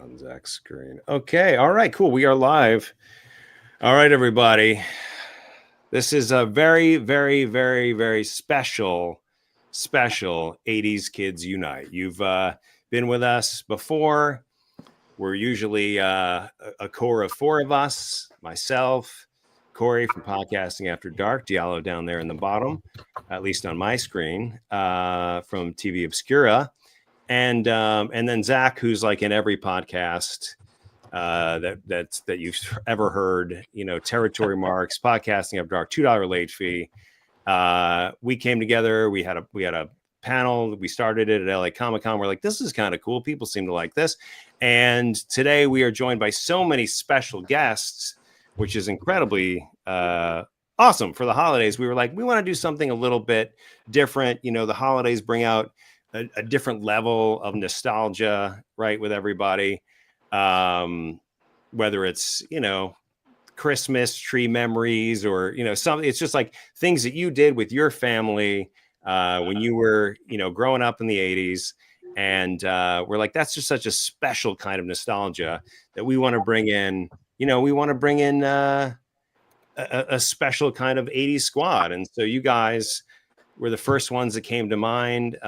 on Zach's screen. Okay. All right. Cool. We are live. All right, everybody. This is a very, very, very, very special 80s Kids Unite. You've been with us before. We're usually a core of four of us, myself, Corey from Podcasting After Dark, Diallo down there in the bottom, at least on my screen, from TV Obscura. And then Zach, who's like in every podcast that you've ever heard, Territory Marks, Podcasting After Dark, $2 late fee. We came together. We had a panel. We started it at LA Comic-Con. We're like, this is kind of cool. People seem to like this. And today we are joined by so many special guests, which is incredibly awesome for the holidays. We were like, we want to do something a little bit different. The holidays bring out a different level of nostalgia, right, with everybody. Whether it's, Christmas tree memories or, something, it's just like things that you did with your family when you were, growing up in the 80s. And we're like, that's just such a special kind of nostalgia that we want to bring in, a special kind of 80s squad. And so you guys were the first ones that came to mind.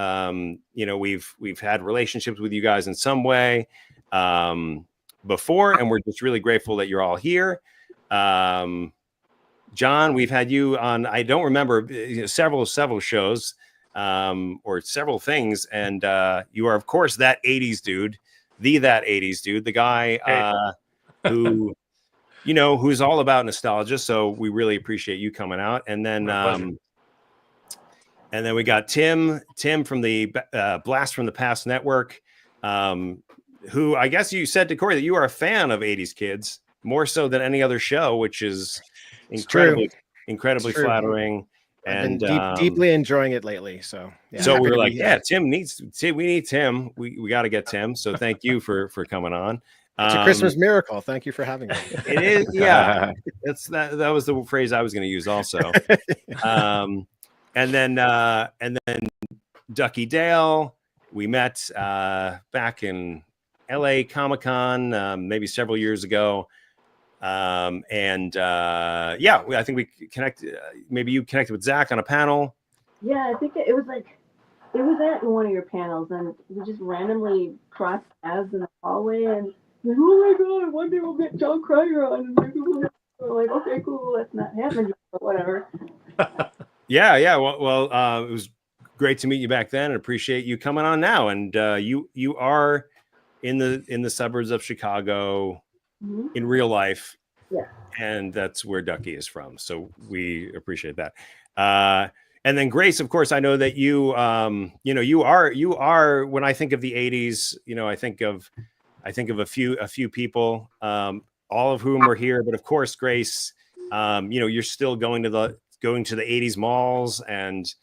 We've had relationships with you guys in some way before, and we're just really grateful that you're all here. John, we've had you on, I don't remember, several shows or several things, and you are, of course, that 80s dude, the guy who who's all about nostalgia. So we really appreciate you coming out. And then we got Tim from the Blast from the Past Network, who I guess you said to Corey that you are a fan of 80s Kids more so than any other show, which is incredibly flattering. I've been deeply enjoying it lately. So we were like, we need Tim. We got to get Tim. So thank you for coming on. It's a Christmas miracle. Thank you for having me. It is. Yeah. That was the phrase I was going to use also. And then Ducky Dale, we met back in LA Comic-Con maybe several years ago. I think we connected. Maybe you connected with Zach on a panel. Yeah, I think it was at one of your panels, and we just randomly crossed paths in the hallway, and like, oh my god, one day we'll get John Cryer on, and maybe we're like, okay, cool, that's not happening, but whatever. Yeah. Well, it was great to meet you back then, and appreciate you coming on now. And you are in the suburbs of Chicago in real life, yeah, and that's where Ducky is from. So we appreciate that. And then Grace, of course, I know that you you are when I think of the 80s, I think of a few people, all of whom are here, but of course, Grace, you're still going to the 80s malls and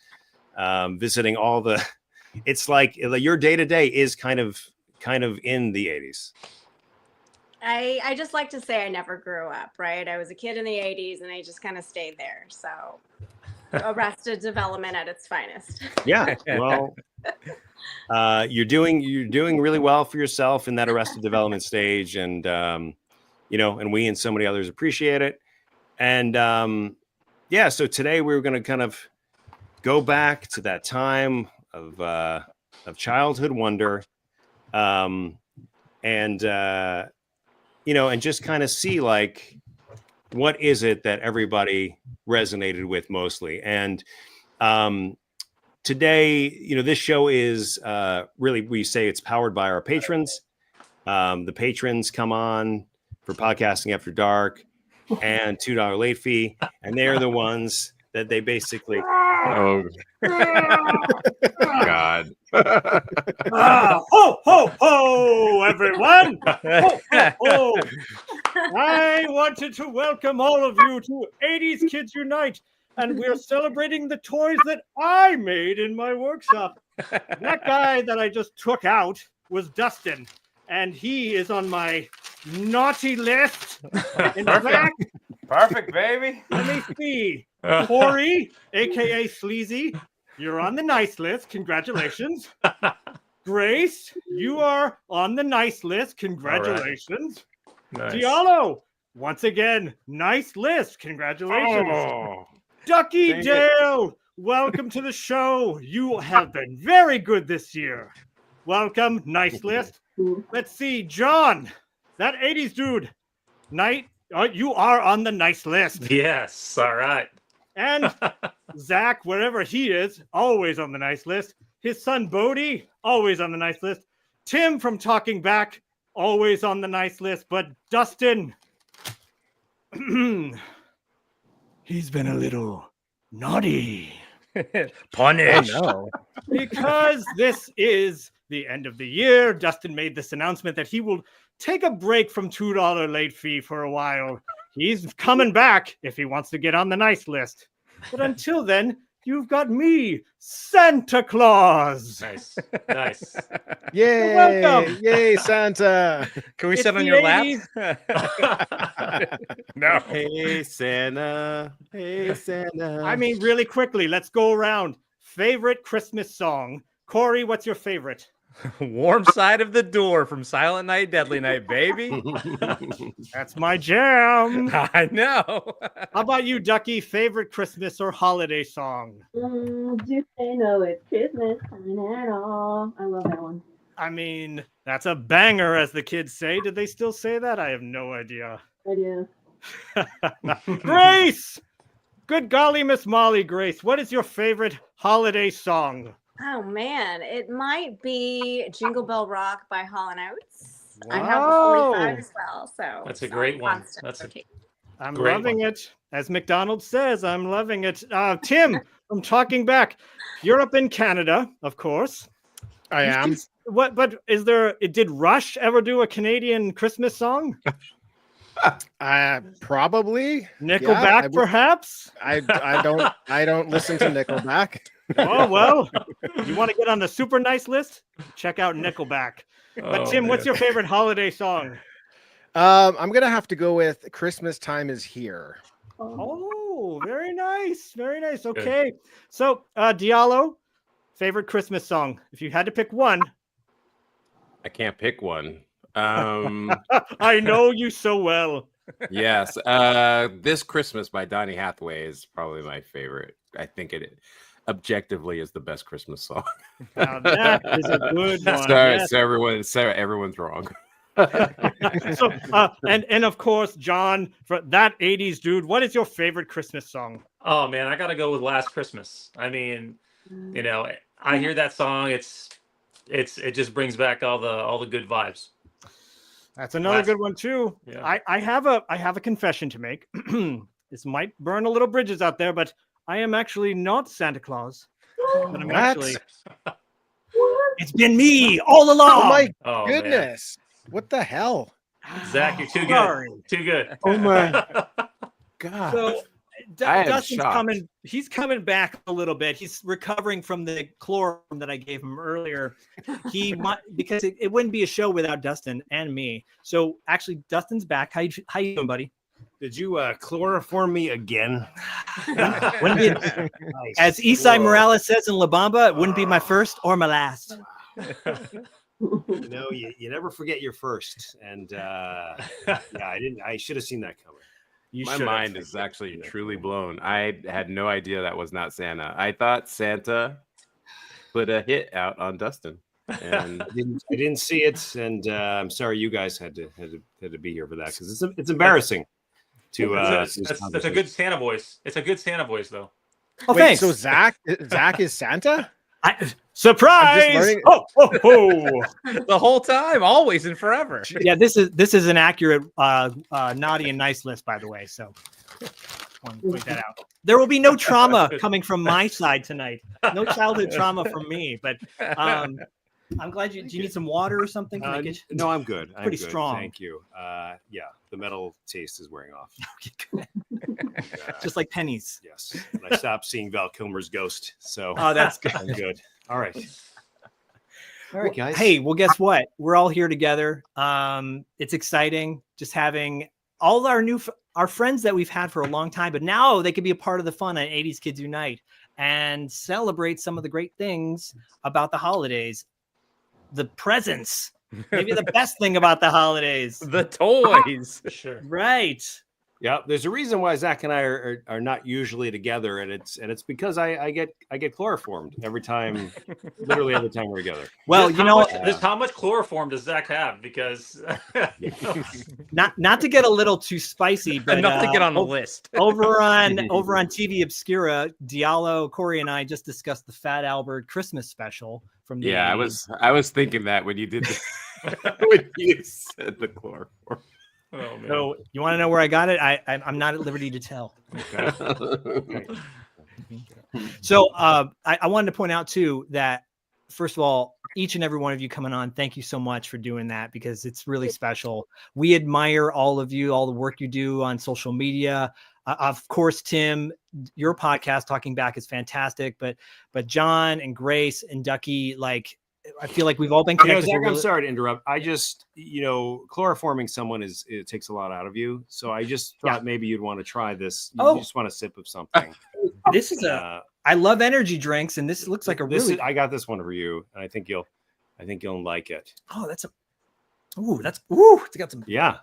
visiting all the, it's like your day-to-day is kind of in the 80s. I just like to say I never grew up, right? I was a kid in the 80s and I just kind of stayed there. So Arrested Development at its finest. Yeah. Well, you're doing really well for yourself in that Arrested Development stage. And, and we and so many others appreciate it. And, so today we're going to kind of go back to that time of childhood wonder, and just kind of see like, what is it that everybody resonated with mostly? And today, this show is really, we say it's powered by our patrons. The patrons come on for Podcasting After Dark and $2 late fee, and they're the ones that they basically oh god ho ho ho everyone, ho, ho, ho. I wanted to welcome all of you to 80s Kids Unite, and we're celebrating the toys that I made in my workshop. That guy that I just took out was Dustin, and he is on my naughty list. In fact, perfect, baby. let me see. Corey, aka Sleazy, you're on the nice list. Congratulations. Grace, you are on the nice list. Congratulations. Nice. Diallo, once again, nice list. Congratulations. Oh. Ducky Thank you. Dale, welcome to the show. You have been very good this year. Welcome, nice list. Let's see, John, that 80s dude. You are on the nice list. Yes. All right. And Zach, wherever he is, always on the nice list. His son Bodie, always on the nice list. Tim from Talking Back, always on the nice list. But Dustin, he's been a little naughty. Punish. Oh, no. Because this is the end of the year, Dustin made this announcement that he will take a break from $2 late fee for a while. He's coming back if he wants to get on the nice list. But until then, you've got me, Santa Claus. Nice. Nice. Yay! welcome. Yay, Santa! Can we It's sit on the your 80s. lap? No. Hey Santa, hey Santa. I mean, really quickly, let's go around. Favorite Christmas song. Corey, what's your favorite? Warm Side of the Door from Silent Night, Deadly Night, baby. That's my jam. I know. How about you, Ducky? Favorite Christmas or holiday song? Do they know it's Christmas time at all? I love that one. I mean, that's a banger, as the kids say. Did they still say that? I have no idea. Idea. Grace! Good golly, Miss Molly, Grace. What is your favorite holiday song? Oh man, it might be Jingle Bell Rock by Hall & Oates. I have the 45 as well, so That's a it's great on one. constant That's a rotation. I'm Great loving one. it. As McDonald says, I'm loving it. Tim, from Talking Back. You're up in Canada, of course. I am. What? But is there? Did Rush ever do a Canadian Christmas song? Probably. Nickelback, I would- perhaps. I don't listen to Nickelback. Oh well, you want to get on the super nice list? Check out Nickelback. But Oh, Tim, what's man. your favorite holiday song? I'm gonna have to go with "Christmas Time Is Here." Oh, very nice, very nice. Okay, so Diallo, favorite Christmas song? If you had to pick one, I can't pick one. Um, I know you so well. yes, This Christmas by Donny Hathaway is probably my favorite. I think it objectively is the best Christmas song. Now that is a good one. Sorry, yes. so everyone's wrong. So, and of course, John, for that 80s dude, what is your favorite Christmas song? Oh man, I gotta go with Last Christmas. I mean, you know, I hear that song. It just brings back all the good vibes. That's another good one too. Yeah. I have a confession to make. This might burn a little bridges out there, but I am actually not Santa Claus. But I'm What? actually, it's been me all along. Oh my Oh man. goodness! What the hell? Zach, you're too Sorry. good. Too good. Oh my God. So I am Dustin's shocked. coming. He's coming back a little bit. He's recovering from the chloroform that I gave him earlier. He might, because it wouldn't be a show without Dustin and me. So actually, Dustin's back. How you doing, buddy? Did you chloroform me again? Wouldn't be, Nice. as Isai Whoa. Morales says in La Bamba, it wouldn't be my first or my last. No, you never forget your first. And yeah, I should have seen that coming. You My should've. mind is actually truly blown. I had no idea that was not Santa. I thought Santa put a hit out on Dustin. And I didn't see it, and I'm sorry you guys had to be here for that because it's embarrassing. To that's this a good conversation. Santa voice. It's a good Santa voice though. Oh, Wait, thanks. so Zach is Santa? Surprise! learning- Oh, oh, oh. The whole time, always and forever. Yeah, this is an accurate naughty and nice list, by the way. So want to point that out. There will be no trauma coming from my side tonight. No childhood trauma from me. But I'm glad you. Do you need some water or something? Can I get you? No, I'm good. I'm Pretty good. strong. Thank you. Yeah, the metal taste is wearing off. Just like pennies. Yes, and I stopped seeing Val Kilmer's ghost, so Oh, that's good. I'm good. All right. All right, guys. Hey, well, guess what? We're all here together. It's exciting just having all our friends that we've had for a long time, but now they could be a part of the fun at 80s Kids Unite and celebrate some of the great things about the holidays. the presents. Maybe the best thing about the holidays. The toys. Sure. Right. Yeah, there's a reason why Zach and I are not usually together, and it's because I get chloroformed every time, literally every time we're together. Well, Just you how know, much, just how much chloroform does Zach have? Because not to get a little too spicy, but Enough to get on the list. over on TV Obscura, Diallo, Corey, and I just discussed the Fat Albert Christmas special from the Yeah, 80s. I was thinking that when you did when you said the chloroform. oh, man. So you want to know where I got it? I'm not at liberty to tell. So I wanted to point out too that first of all, each and every one of you coming on, thank you so much for doing that because it's really special. We admire all of you, all the work you do on social media. Of course, Tim, your podcast Talking Back is fantastic, but John and Grace and Ducky, like I feel like we've all been connected. Zach, I'm sorry to interrupt. I just, chloroforming someone it takes a lot out of you. So I just thought maybe you'd want to try this. You just want a sip of something. This is I love energy drinks, and this looks like a really. I got this one for you, and I think you'll like it. Oh, it's got some. Yeah.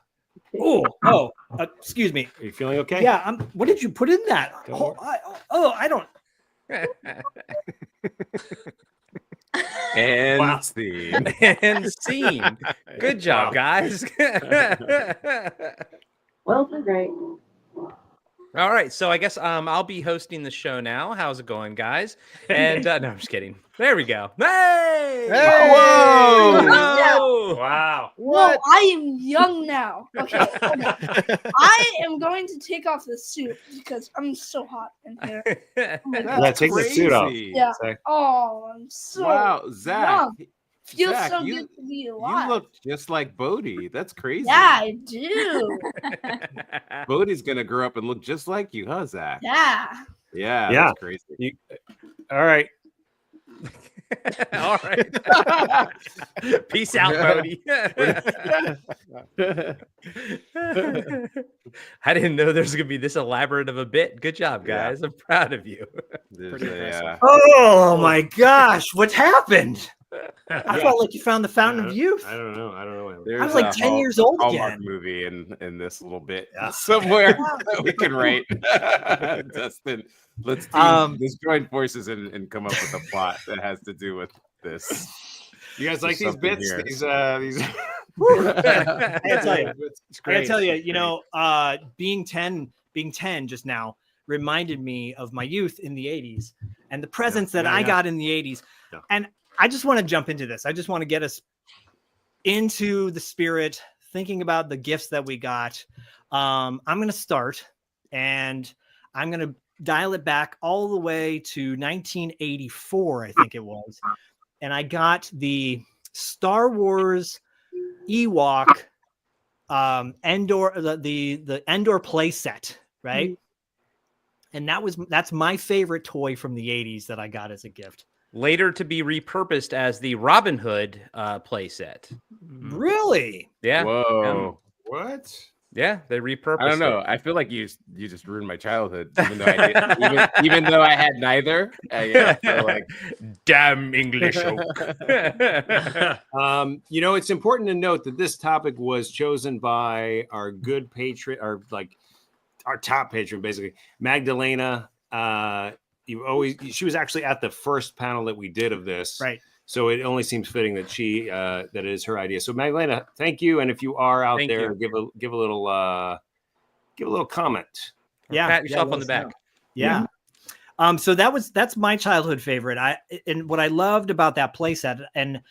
Excuse me. Are you feeling okay? Yeah. What did you put in that? Don't I don't. And Wow. scene. And scene. Good job, guys. Well, so great. All right, so I guess I'll be hosting the show now. How's it going, guys? And no, I'm just kidding. There we go. Hey! Whoa! Whoa! Wow. Whoa, I am young now. Okay. I am going to take off the suit because I'm so hot in here. Oh my God. Yeah, take the suit off. Yeah. Zach. Oh, I'm so Wow, Zach. young. Feels Zach, so you, good to be you alive. look just like Bodhi. That's crazy. Yeah, I do. Bodhi's gonna grow up and look just like you, huh, Zach? Yeah. Yeah, Yeah. that's crazy. All right. All right. Peace out, Bodhi. I didn't know there's going to be this elaborate of a bit. Good job, guys. I'm proud of you. There's a, Oh my gosh, what happened? I felt like you found the fountain of youth. I don't know. there's I was like a 10 years old Hallmark again. movie in this little bit somewhere that we can write. Dustin, let's let's join forces and come up with a plot that has to do with this. You guys like There's these bits? something These I gotta tell you, It's I gotta great. tell you, being 10 just now reminded me of my youth in the 80s and the presents that I got in the 80s. Yeah. And I just want to jump into this. I just want to get us into the spirit, thinking about the gifts that we got. I'm going to start and I'm going to dial it back all the way to 1984, I think it was. And I got the Star Wars Ewok Endor, the Endor play set, right? And that's my favorite toy from the 80s that I got as a gift. Later to be repurposed as the Robin Hood playset. Really? Yeah. Whoa. What? Yeah, they repurposed I don't know. it. I feel like you just ruined my childhood, even though I did, even though I had neither. I feel like Damn English. It's important to note that this topic was chosen by our good patron, our top patron, basically, Magdalena. She was actually at the first panel that we did of this, right? So it only seems fitting that that it is her idea. So Magdalena, thank you. And if you are out Thank there, you. give a little comment. Yeah, Pat yourself let on the us back. know. Yeah. So that's my childhood favorite. And what I loved about that playset, and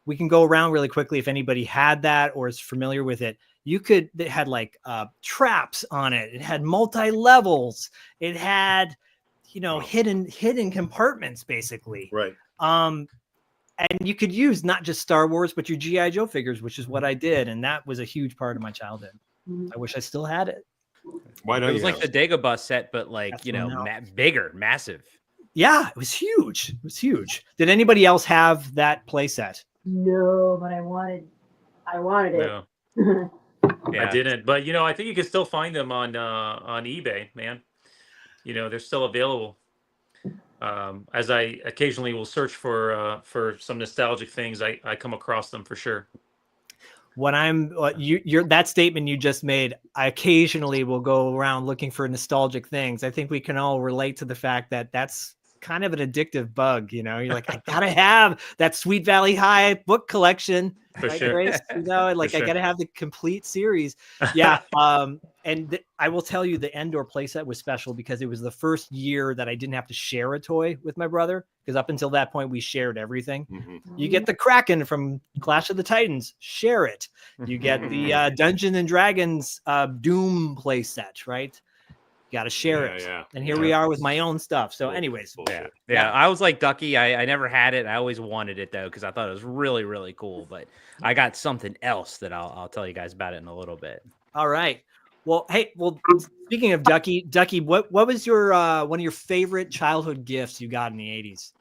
we can go around really quickly if anybody had that or is familiar with it. It had like traps on it. It had multi-levels. It had, hidden compartments basically. Right. And you could use not just Star Wars, but your G.I. Joe figures, which is what I did. And that was a huge part of my childhood. I wish I still had it. Why don't It was you? like the Dagobah set, but like, bigger, massive. Yeah, it was huge. It was huge. Did anybody else have that play set? No, but I wanted it. No, Yeah. I didn't. But I think you can still find them on eBay, man. They're still available. as I occasionally will search for some nostalgic things, I come across them for sure. When you're that statement you just made, I occasionally will go around looking for nostalgic things. I think we can all relate to the fact that that's kind of an addictive bug. You know, you're like, I gotta have that Sweet Valley High book collection. For right, sure. Grace? You know, like sure. I gotta have the complete series. Yeah. I will tell you the Endor playset was special because it was the first year that I didn't have to share a toy with my brother, because up until that point we shared everything. You get the Kraken from Clash of the Titans, share it. You get the Dungeons and Dragons Doom playset, right? You got to share it. Yeah. And here we are with my own stuff. So anyways, Yeah, I was like Ducky. I never had it. I always wanted it though, because I thought it was really, really cool. But I got something else that I'll tell you guys about it in a little bit. All right. Well, speaking of Ducky, what was your one of your favorite childhood gifts you got in the 80s?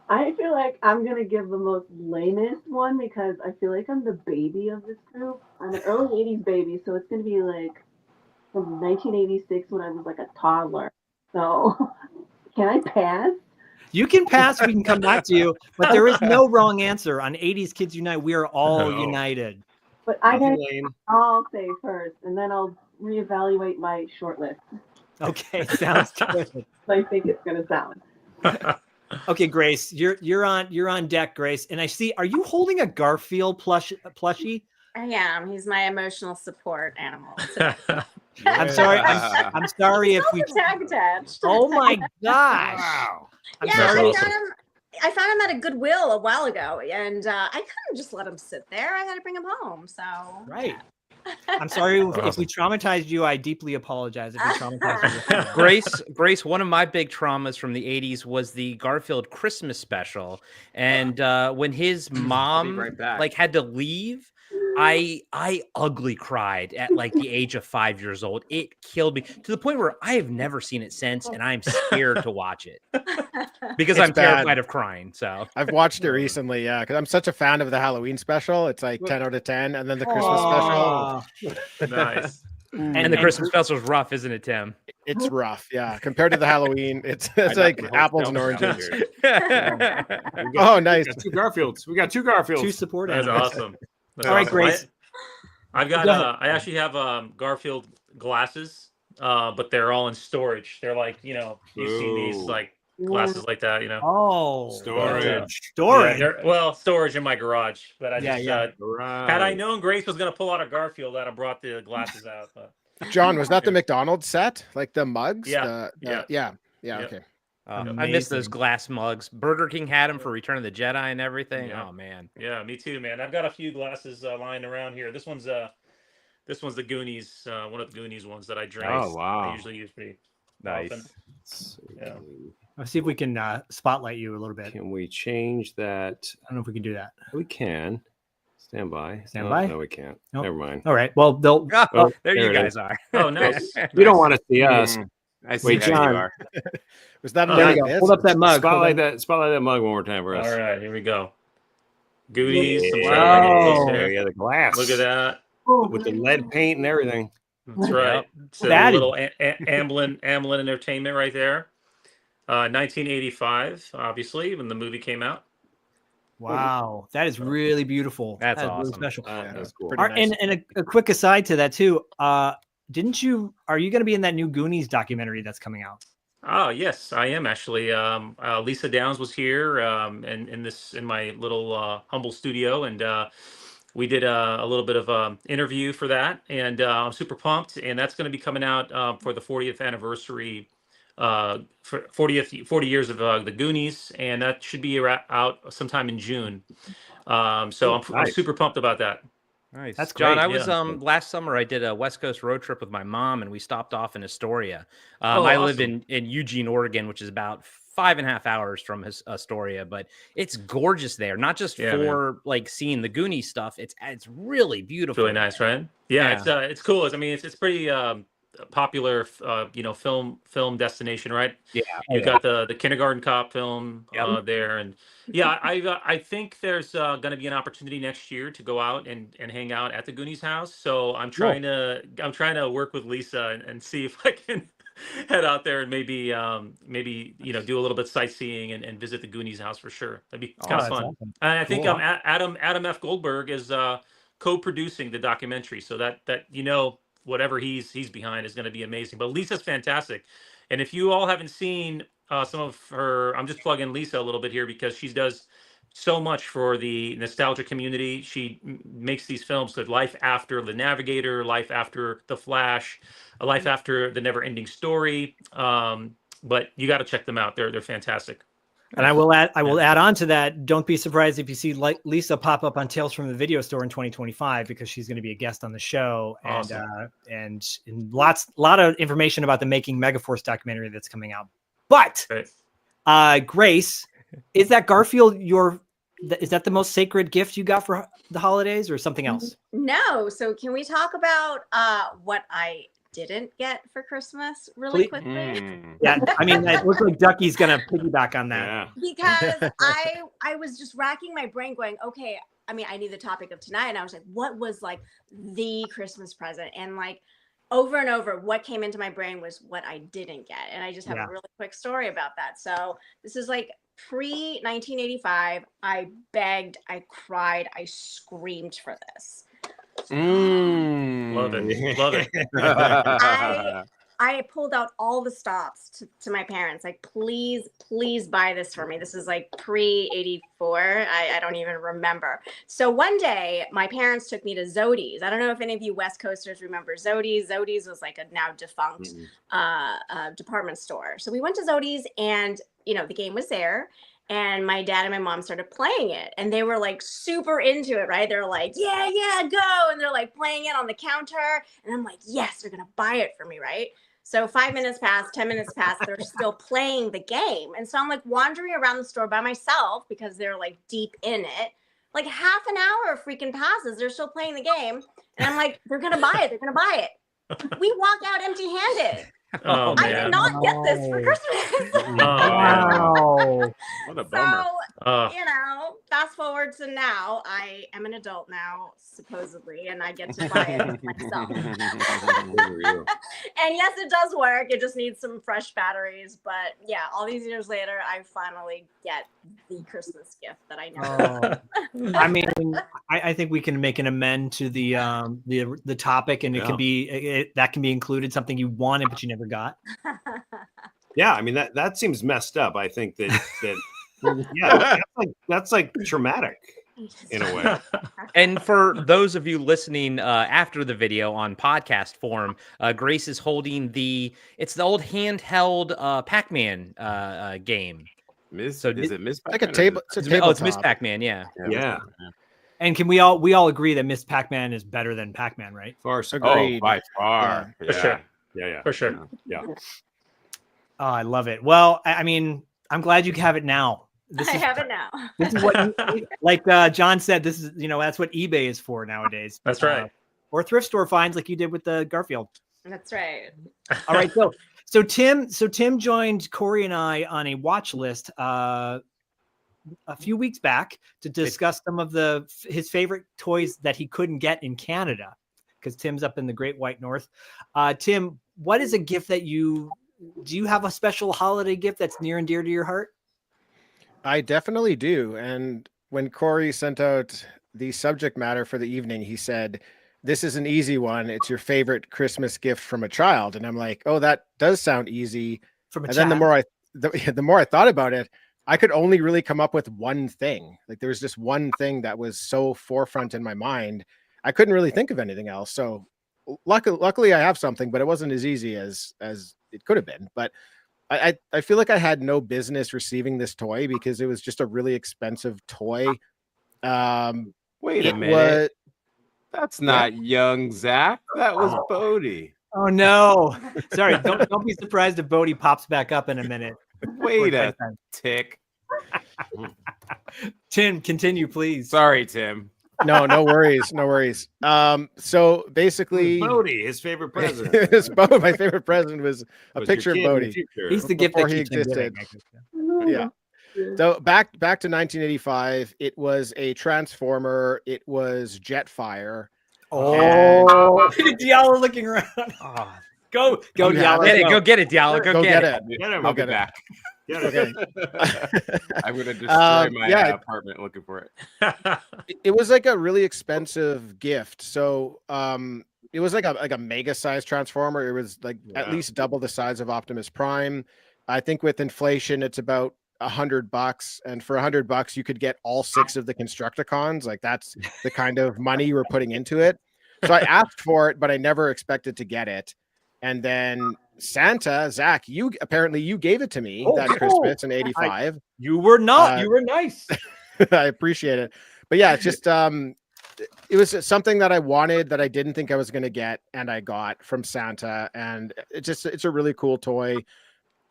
I feel like I'm gonna give the most lamest one because I feel like I'm the baby of this group. I'm an early 80s baby, so it's gonna be like from 1986 when I was like a toddler. So can I pass? You can pass. We can come back to you, but there is no wrong answer on 80s Kids Unite. We are all united. But I gotta I'll say first, and then I'll reevaluate my short list. Okay, sounds good. I think it's gonna sound. Okay, Grace, you're on deck, Grace. And I see, are you holding a Garfield plushie? I am. He's my emotional support animal. I'm sorry. I'm sorry if we tag attached. Oh my gosh! Wow. I'm Yeah, sorry. I found him at a Goodwill a while ago, and I couldn't just let him sit there. I had to bring him home. So right. I'm sorry if we traumatized you. I deeply apologize if we traumatized you. Grace, one of my big traumas from the 80s was the Garfield Christmas special. And when his mom like had to leave, I ugly cried at like the age of 5 years old. It killed me to the point where I have never seen it since, and I'm scared to watch it because I'm terrified of crying. So I've watched it recently, yeah, because I'm such a fan of the Halloween special. It's like 10 out of 10, and then the Christmas special. Nice. And the Christmas special is rough, isn't it, Tim? It's rough, yeah. Compared to the Halloween, it's like apples and oranges. Oh, nice. We got two Garfields. We got two Garfields. Two support That's animals. awesome. That's All right, awesome. Grace. I've got. Go ahead. I actually have Garfield glasses, but they're all in storage. They're like, you know, you've seen these like glasses like that, you know. Oh, Storage. Yeah, well, storage in my garage. But I just had I known Grace was going to pull out a Garfield, I'd have brought the glasses out. But. John, was that the McDonald's set? Like the mugs? Yeah. Yeah. Okay. I miss those glass mugs. Burger King had them for Return of the Jedi and everything. Yeah. Oh man. Yeah, me too, man. I've got a few glasses lying around here. This one's the Goonies, one of the Goonies ones that I drink. Oh, wow. I usually use pretty Nice. often. Yeah. Let's see if we can spotlight you a little bit. Can we change that? I don't know if we can do that. We can. Stand by. Stand No, by? No, we can't. Nope. Never mind. All right. Well, they'll. Oh, there you it guys is. are. Oh, nice. You don't want to see us. I see Wait, how John. you are. Was that Oh, There we like go. this? Hold up that mug. Spotlight that mug one more time for us. All right, here we go. Goonies. Yeah, Wow. there you go, the glass. Look at that. With the lead paint and everything. That's right. It's a That is- little Amblin Entertainment right there. 1985, obviously, when the movie came out. Wow, that is really beautiful. That's That is really awesome. special. That's cool. Pretty nice. And a quick aside to that too. Didn't you? Are you going to be in that new Goonies documentary that's coming out? Oh yes, I am actually. Lisa Downs was here, in my little humble studio, and we did a little bit of interview for that, and I'm super pumped. And that's going to be coming out for the 40th anniversary, for 40 years of the Goonies, and that should be out sometime in June. So I'm Nice. super pumped about that. Nice. That's John, great, I was yeah. last summer I did a West Coast road trip with my mom and we stopped off in Astoria. Oh, I live awesome. in Eugene, Oregon, which is about 5.5 hours from Astoria, but it's gorgeous there. Not just Yeah, for like seeing the Goonies stuff. It's really It's beautiful. really nice, right? Yeah, Yeah. it's cool. I mean, it's pretty popular, film destination, right? Yeah. You've got the Kindergarten Cop film Yep. there, and yeah, I think there's going to be an opportunity next year to go out and hang out at the Goonies house. So I'm trying to work with Lisa and see if I can head out there and maybe do a little bit sightseeing and visit the Goonies house for sure. That'd be kind of that's fun. awesome. And I think Cool. Adam F. Goldberg is co-producing the documentary, so that whatever he's behind is going to be amazing. But Lisa's fantastic, and if you all haven't seen some of her, I'm just plugging Lisa a little bit here because she does so much for the nostalgia community. She makes these films called Life After the Navigator, Life After the Flash, A Life After the Never Ending Story. But you got to check them out. They're fantastic. And I will add on to that. Don't be surprised if you see Lisa pop up on Tales from the Video Store in 2025 because she's going to be a guest on the show. Awesome. And lot of information about the Making Megaforce documentary that's coming out. But Grace, is that Garfield is that the most sacred gift you got for the holidays or something else? No. So can we talk about what I didn't get for Christmas really quickly? Yeah, I mean, it looks like Ducky's gonna piggyback on that. Yeah. Because I was just racking my brain going, okay, I mean, I knew the topic of tonight and I was like, what was like the Christmas present? And like over and over, what came into my brain was what I didn't get. And I just have a really quick story about that. So this is like pre-1985. I begged, I cried, I screamed for this. Love it. I pulled out all the stops to my parents, like, please buy this for me. This is like pre-84. I don't even remember. So one day my parents took me to Zodi's. I don't know if any of you West Coasters remember Zodi's. Zodi's was like a now defunct department store. So we went to Zodi's and, the game was there. And my dad and my mom started playing it and they were like super into it, right? They're like, yeah, go. And they're like playing it on the counter. And I'm like, yes, they're going to buy it for me, right? So 5 minutes passed, 10 minutes passed, they're still playing the game. And so I'm like wandering around the store by myself because they're like deep in it. Like half an hour freaking passes, they're still playing the game. And I'm like, they're going to buy it. We walk out empty-handed. Oh, I did not get this for Christmas. Wow. What a bummer. So, fast forward to now, I am an adult now, supposedly, and I get to buy it myself. And yes, it does work. It just needs some fresh batteries. But yeah, all these years later, I finally get the Christmas gift that I know. I mean, I think we can make an amend to the topic, and it can be that can be included, something you wanted but you never got. Yeah, I mean that seems messed up. I think that yeah, that's like traumatic in a way. And for those of you listening after the video on podcast form, Grace is holding it's the old handheld Pac-Man game. Is it Miss Pac-Man? Like a table. It's Miss Pac-Man, yeah. And can we all agree that Miss Pac-Man is better than Pac-Man, right? Far so Oh, by far. For sure. Yeah. For sure. Yeah. Oh, I love it. Well, I mean, I'm glad you have it now. I have it now. This is what, like John said, this is, that's what eBay is for nowadays. That's right. Or thrift store finds like you did with the Garfield. That's right. All right. So Tim joined Corey and I on a watch list a few weeks back to discuss some of his favorite toys that he couldn't get in Canada, because Tim's up in the Great White North. Tim, what is a gift that do you have a special holiday gift that's near and dear to your heart? I definitely do. And when Corey sent out the subject matter for the evening, he said, this is an easy one. It's your favorite Christmas gift from a child. And I'm like, oh, that does sound easy. Then the more I thought about it, I could only really come up with one thing. Like there was just one thing that was so forefront in my mind. I couldn't really think of anything else. So luckily I have something, but it wasn't as easy as it could have been. But I feel like I had no business receiving this toy because it was just a really expensive toy. Wait a minute. That's not young Zach. That was Bodie. Oh no! Sorry. Don't be surprised if Bodie pops back up in a minute. Wait a tick. Tim, continue, please. Sorry, Tim. No worries. So basically, Bodie, his favorite present. My favorite present was a picture of Bodie. He's the gift before that he existed. Yeah. So back to 1985, it was a Transformer. It was Jetfire. Oh, Diallo looking around. Go, You have Diallo. Get it, go. go get it, Diallo. Go get it. Get him. Go I'll be get it. back. Get him. Okay. I'm gonna destroy my yeah. apartment looking for it. It was like a really expensive gift. So it was like a mega size transformer. It was like at least double the size of Optimus Prime. I think with inflation, it's about $100, and for $100 you could get all 6 of the Constructicons. Like that's the kind of money you were putting into it. So I asked for it, but I never expected to get it. And then Santa, Zach, you gave it to me that Christmas in '85. You were not. You were nice. I appreciate it. But yeah, it's just it was something that I wanted that I didn't think I was going to get, and I got from Santa. And it's a really cool toy.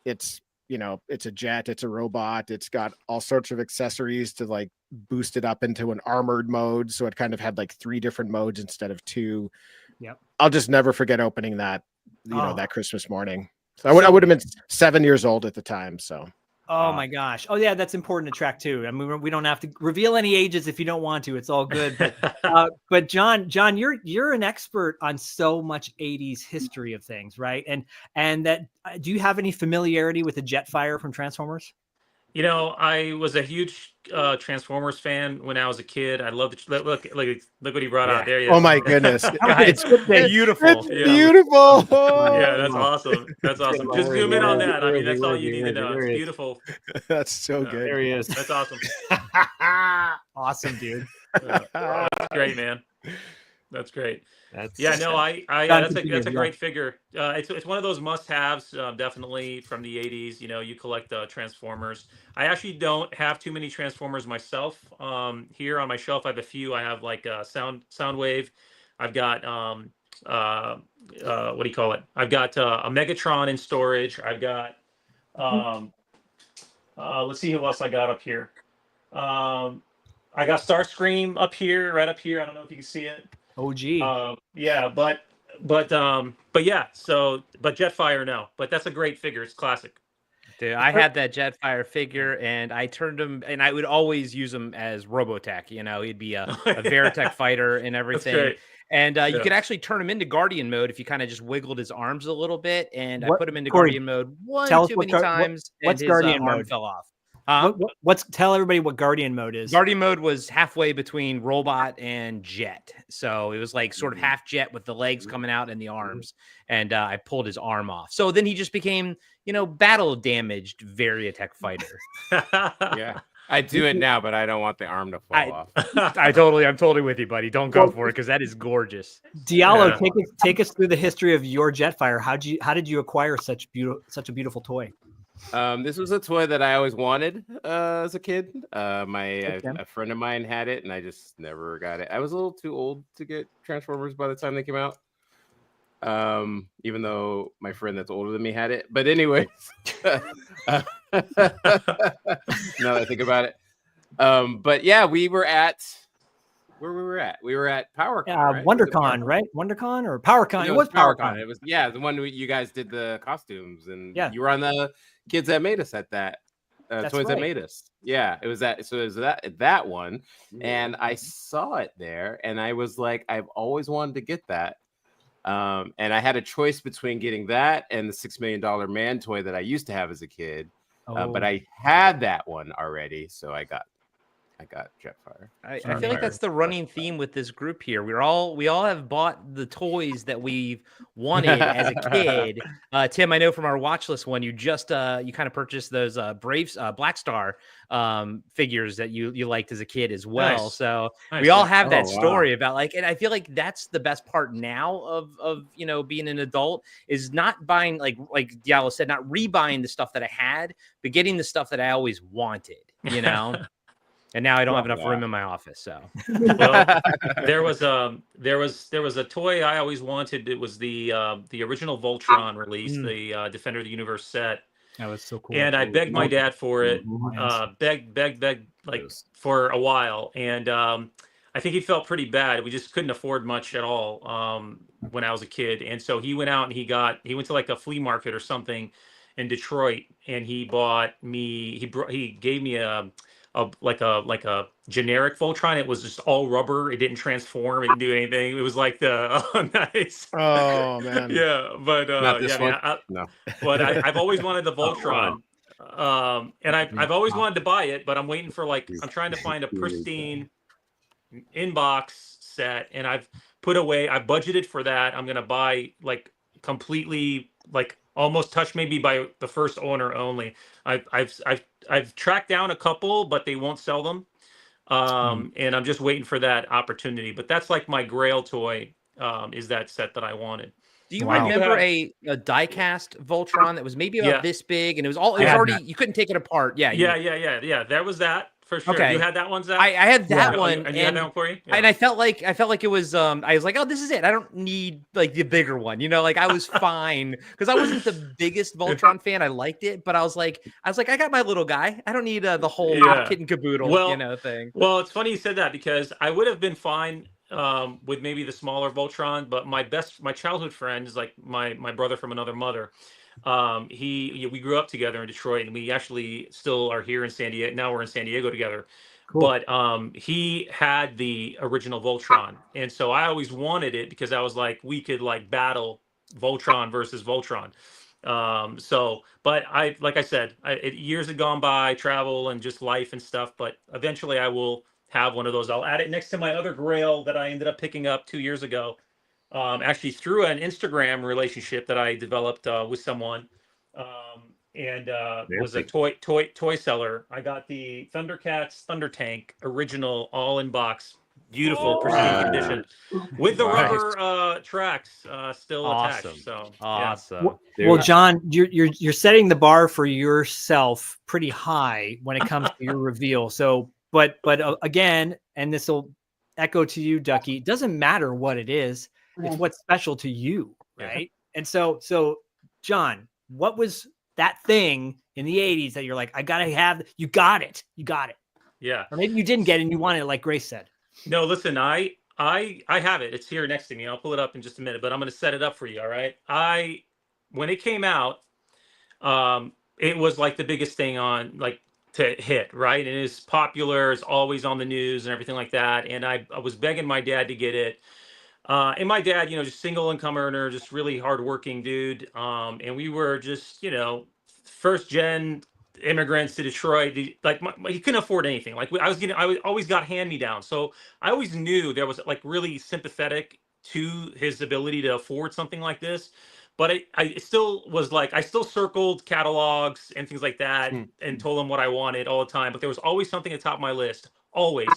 It's, you know, it's a jet, it's a robot, it's got all sorts of accessories to like boost it up into an armored mode. So it kind of had like 3 different modes instead of 2. Yep. I'll just never forget opening that, you know, that Christmas morning. So I would have been 7 years old at the time. So Oh my gosh. Oh yeah, that's important to track too. I mean, we don't have to reveal any ages if you don't want to. It's all good. But John, you're an expert on so much 80s history of things, right? And that do you have any familiarity with the Jetfire from Transformers? You know, I was a huge Transformers fan when I was a kid. I loved it. Look what he brought out there. Oh my goodness. It's beautiful. It's beautiful. Yeah, that's awesome. That's awesome. Just zoom in on that. I mean, that's all you need to know. It's beautiful. That's so good. There he is. That's awesome. Awesome, dude. That's great, man. That's great. That's That's a great figure. It's one of those must-haves, definitely from the 80s. You know, you collect Transformers. I actually don't have too many Transformers myself. Here on my shelf, I have a few. I have like Soundwave. I've got what do you call it? I've got a Megatron in storage. I've got let's see who else I got up here. I got Starscream up here, right up here. I don't know if you can see it. OG. Yeah, but yeah. So, but Jetfire, no. But that's a great figure. It's classic. Dude, I had that Jetfire figure, and I turned him, and I would always use him as Robotech. You know, he'd be a Veritech fighter and everything. That's great. And you could actually turn him into Guardian mode if you kind of just wiggled his arms a little bit. And I put him into Corey, Guardian mode one too many times, what's and his Guardian arm mode? fell off. Tell everybody what Guardian mode is. Guardian mode was halfway between robot and jet, so it was like sort of half jet with the legs coming out and the arms. And I pulled his arm off, so then he just became, you know, battle damaged Veritech fighter. Yeah, I do it now, but I don't want the arm to fall off. I'm totally with you, buddy. Don't go for it because that is gorgeous. Diallo, take us through the history of your Jetfire. How did you acquire such a beautiful toy? This was a toy that I always wanted as a kid. A friend of mine had it, and I just never got it. I was a little too old to get Transformers by the time they came out. Even though my friend that's older than me had it. But anyways, now that I think about it. But yeah, we were at where we were at. We were at PowerCon, right? WonderCon, right? WonderCon or PowerCon? It was PowerCon. It was the one you guys did the costumes, and you were on the Kids That Made Us at that. Toys That Made Us. Yeah, it was that. So it was that one, and I saw it there, and I was like, I've always wanted to get that. And I had a choice between getting that and the $6 Million Man toy that I used to have as a kid, but I had that one already, so I got Jetfire. I feel like that's the running theme with this group here. We all have bought the toys that we've wanted as a kid. Tim, I know from our watch list one, you just you kind of purchased those Braves Black Star figures that you liked as a kid as well. Nice. So Nice. we all have that story about like, and I feel like that's the best part now of you know, being an adult is not buying like Diallo said, not rebuying the stuff that I had, but getting the stuff that I always wanted, you know. And now I don't have enough room in my office. So well, there was a toy I always wanted. It was the original Voltron release, the Defender of the Universe set. That was so cool. And I begged my dad for it, begged like for a while. And I think he felt pretty bad. We just couldn't afford much at all when I was a kid. And so he went out and he went to like a flea market or something in Detroit, and he bought me. He gave me a like a generic Voltron. It was just all rubber. It didn't transform. It didn't do anything. It was like the nice. Oh man. Yeah, but Not this one. no. But I've always wanted the Voltron. And I've always wanted to buy it, but I'm waiting for I'm trying to find a pristine inbox set, and I've budgeted for that. I'm gonna buy like completely almost touch maybe by the first owner only. I've tracked down a couple, but they won't sell them. And I'm just waiting for that opportunity. But that's like my grail toy, is that set that I wanted. Do you remember a die-cast Voltron that was maybe about this big, and it was already you couldn't take it apart? Yeah. There was that for sure. Okay. You had that one, Zach? I had that one, and you had that one, Corey? Yeah. And I felt like it was. I was like, oh, this is it. I don't need like the bigger one. Like I was fine because I wasn't the biggest Voltron fan. I liked it, but I was like, I got my little guy. I don't need the whole kit and caboodle, thing. Well, it's funny you said that because I would have been fine with maybe the smaller Voltron, but my childhood friend is like my brother from another mother. We grew up together in Detroit, and we actually still are here in San Diego. Now we're in San Diego together. Cool. But he had the original Voltron, and so I always wanted it because I was like, we could like battle Voltron versus Voltron. But like I said, years have gone by, travel and just life and stuff. But eventually, I will have one of those. I'll add it next to my other Grail that I ended up picking up 2 years ago. Actually through an Instagram relationship that I developed with someone, and was a toy seller. I got the Thundercats Thunder Tank original, all in box, beautiful pristine condition, with the rubber tracks still attached. So awesome. Well, John, you're setting the bar for yourself pretty high when it comes to your reveal. So, but again, and this will echo to you, Ducky. It doesn't matter what it is. It's what's special to you, right? Yeah. And so, John, what was that thing in the 80s that you're like, I gotta have? You got it. Yeah. Or maybe you didn't get it and you wanted it, like Grace said. No, listen, I have it. It's here next to me. I'll pull it up in just a minute, but I'm going to set it up for you. All right. When it came out, it was like the biggest thing on to hit, right? And it's popular. It's always on the news and everything like that. And I was begging my dad to get it. And my dad, just single income earner, just really hardworking dude. And we were just, first gen immigrants to Detroit. He couldn't afford anything. I always got hand me down. So I always knew there was really sympathetic to his ability to afford something like this. But I still was I still circled catalogs and things like that and told him what I wanted all the time. But there was always something at the top of my list, always.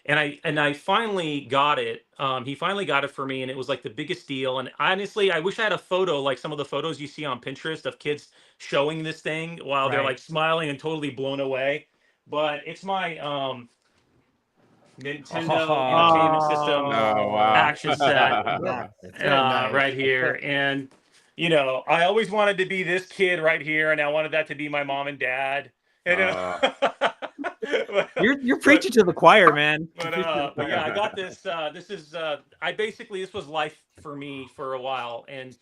And I finally got it. He finally got it for me, and it was the biggest deal. And honestly, I wish I had a photo like some of the photos you see on Pinterest of kids showing this thing while they're smiling and totally blown away. But it's my Nintendo Entertainment System action set right here. And I always wanted to be this kid right here, and I wanted that to be my mom and dad. And, you're preaching to the choir, man. But yeah, I got this. This was life for me for a while. And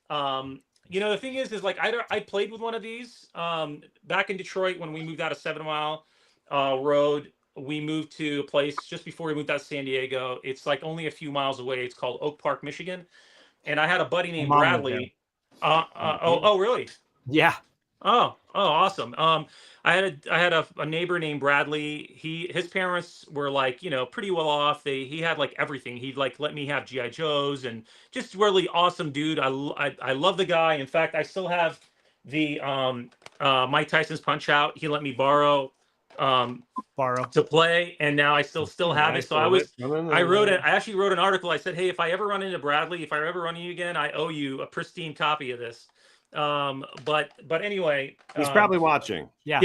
the thing is I played with one of these back in Detroit when we moved out of 7 Mile Road. We moved to a place just before we moved out to San Diego. It's only a few miles away. It's called Oak Park, Michigan. And I had a buddy named Bradley. Oh, really? Yeah. Oh, awesome. I had a neighbor named Bradley. His parents were pretty well off. He had everything. He'd let me have GI Joes, and just really awesome dude. I love the guy. In fact, I still have the Mike Tyson's Punch Out. He let me borrow to play, and now I still have it. So I actually wrote an article. I said, hey, if I ever run into Bradley, if I ever run into you again, I owe you a pristine copy of this. But anyway, he's probably watching. Yeah,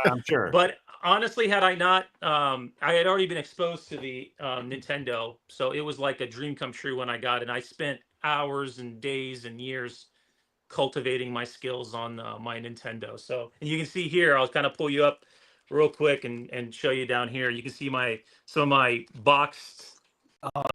I'm sure. But honestly, had I not, I had already been exposed to the Nintendo, so it was like a dream come true when I got it. And I spent hours and days and years cultivating my skills on my Nintendo. So, and you can see here, I'll kind of pull you up real quick and show you down here. You can see some of my boxed.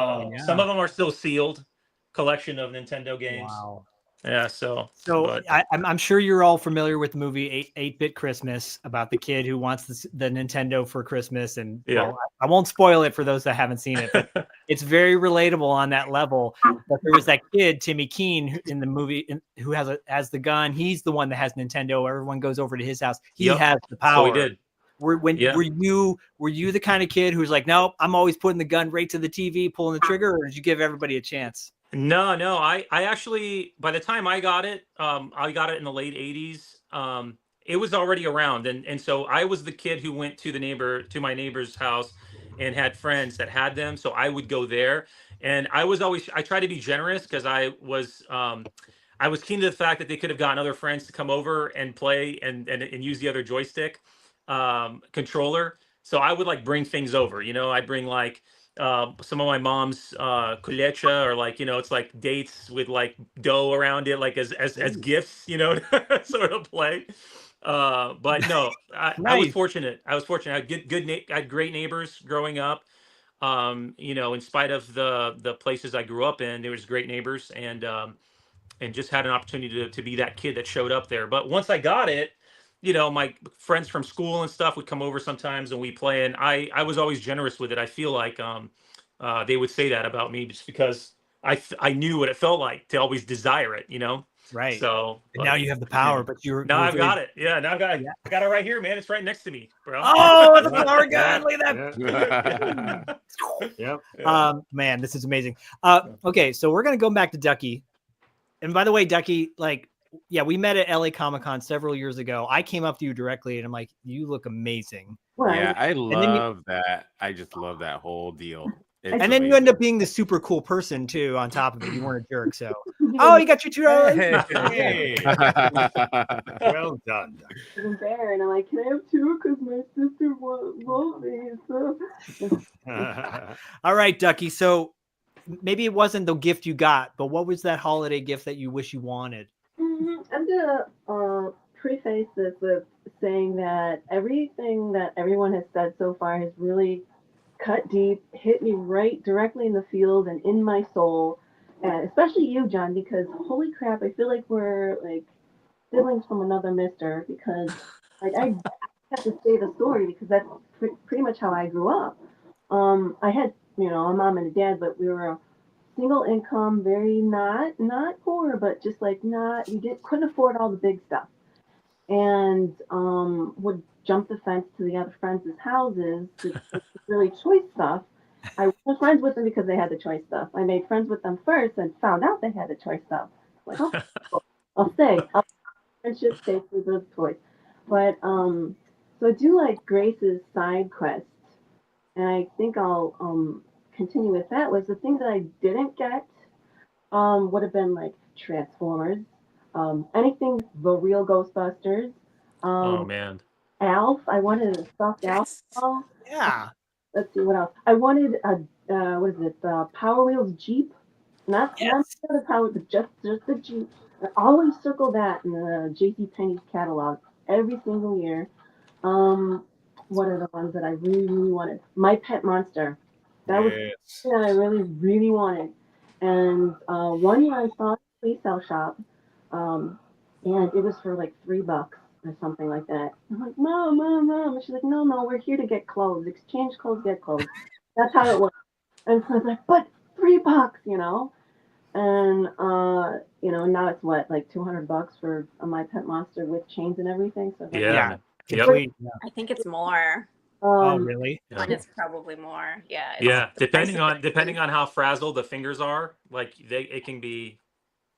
Some of them are still sealed collection of Nintendo games. Wow. Yeah. So but I'm sure you're all familiar with the movie 8-Bit Christmas about the kid who wants the Nintendo for Christmas. And well, I won't spoil it for those that haven't seen it, but it's very relatable on that level. But there was that kid, Timmy Keene, in the movie who has the gun. He's the one that has Nintendo. Everyone goes over to his house. He has the power. So he did. Were you the kind of kid who's like, nope, I'm always putting the gun right to the TV, pulling the trigger, or did you give everybody a chance? No. I actually, by the time I got it in the late 80s. It was already around. And so I was the kid who went to my neighbor's house and had friends that had them. So I would go there. And I tried to be generous because I was keen to the fact that they could have gotten other friends to come over and play and use the other joystick controller. So I would like bring things over, I'd bring like some of my mom's kulecha, or like, it's like dates with like dough around it, like as gifts, to sort of play. But no, I was fortunate. I had great neighbors growing up. In spite of the places I grew up in, there was great neighbors, and just had an opportunity to be that kid that showed up there. But once I got it, my friends from school and stuff would come over sometimes and we play. And I was always generous with it. I feel like they would say that about me just because I knew what it felt like to always desire it, Right. So and now you have the power, but now I've got it. Yeah, now I got it right here, man. It's right next to me, bro. Oh, it's a power gun. Look at that. Yeah. Man, this is amazing. Okay, so we're gonna go back to Ducky. And by the way, Ducky, we met at LA Comic-Con several years ago. I came up to you directly and I'm like, you look amazing. Yeah, I love that. I just love that whole deal. And then you end up being the super cool person too. On top of it, you weren't a jerk. So, you got your $2. Hey. Well done. There, and I'm like, can I have two? Because my sister won't me. So. All right, Ducky. So maybe it wasn't the gift you got, but what was that holiday gift that you wish you wanted? I'm gonna preface this with saying that everything that everyone has said so far has really cut deep, hit me right directly in the field and in my soul, and especially you, John, because holy crap, I feel like we're like siblings from another mister, because like I have to say the story because that's pretty much how I grew up. I had a mom and a dad, but we were a single income, very not poor, but just like couldn't afford all the big stuff, and would jump the fence to the other friends' houses to really choice stuff. I was friends with them because they had the choice stuff. I made friends with them first and found out they had the choice stuff. Like, oh, I'll stay. Friendship stay for the toys. But so I do like Grace's side quest, and I think I'll continue with that. Was the thing that I didn't get would have been like Transformers, anything the real Ghostbusters. Oh man. Alf. I wanted a stuffed Alf. Yeah. Let's see what else. I wanted a Power Wheels Jeep. Not the Power, but just the Jeep. I always circle that in the JCPenney's catalog every single year. What are the ones that I really, really wanted? My Pet Monster. That was something that I really, really wanted. And one year I saw it at a resale shop, and it was for like $3 or something like that. I'm like, Mom. And she's like, no, we're here to get clothes. Exchange clothes, get clothes. That's how it works. And so I was like, but $3, And now it's what, like $200 for a My Pet Monster with chains and everything. So yeah. I think it's more. Oh, really? It's probably more. Yeah. Yeah. Depending on how frazzled the fingers are, like it can be.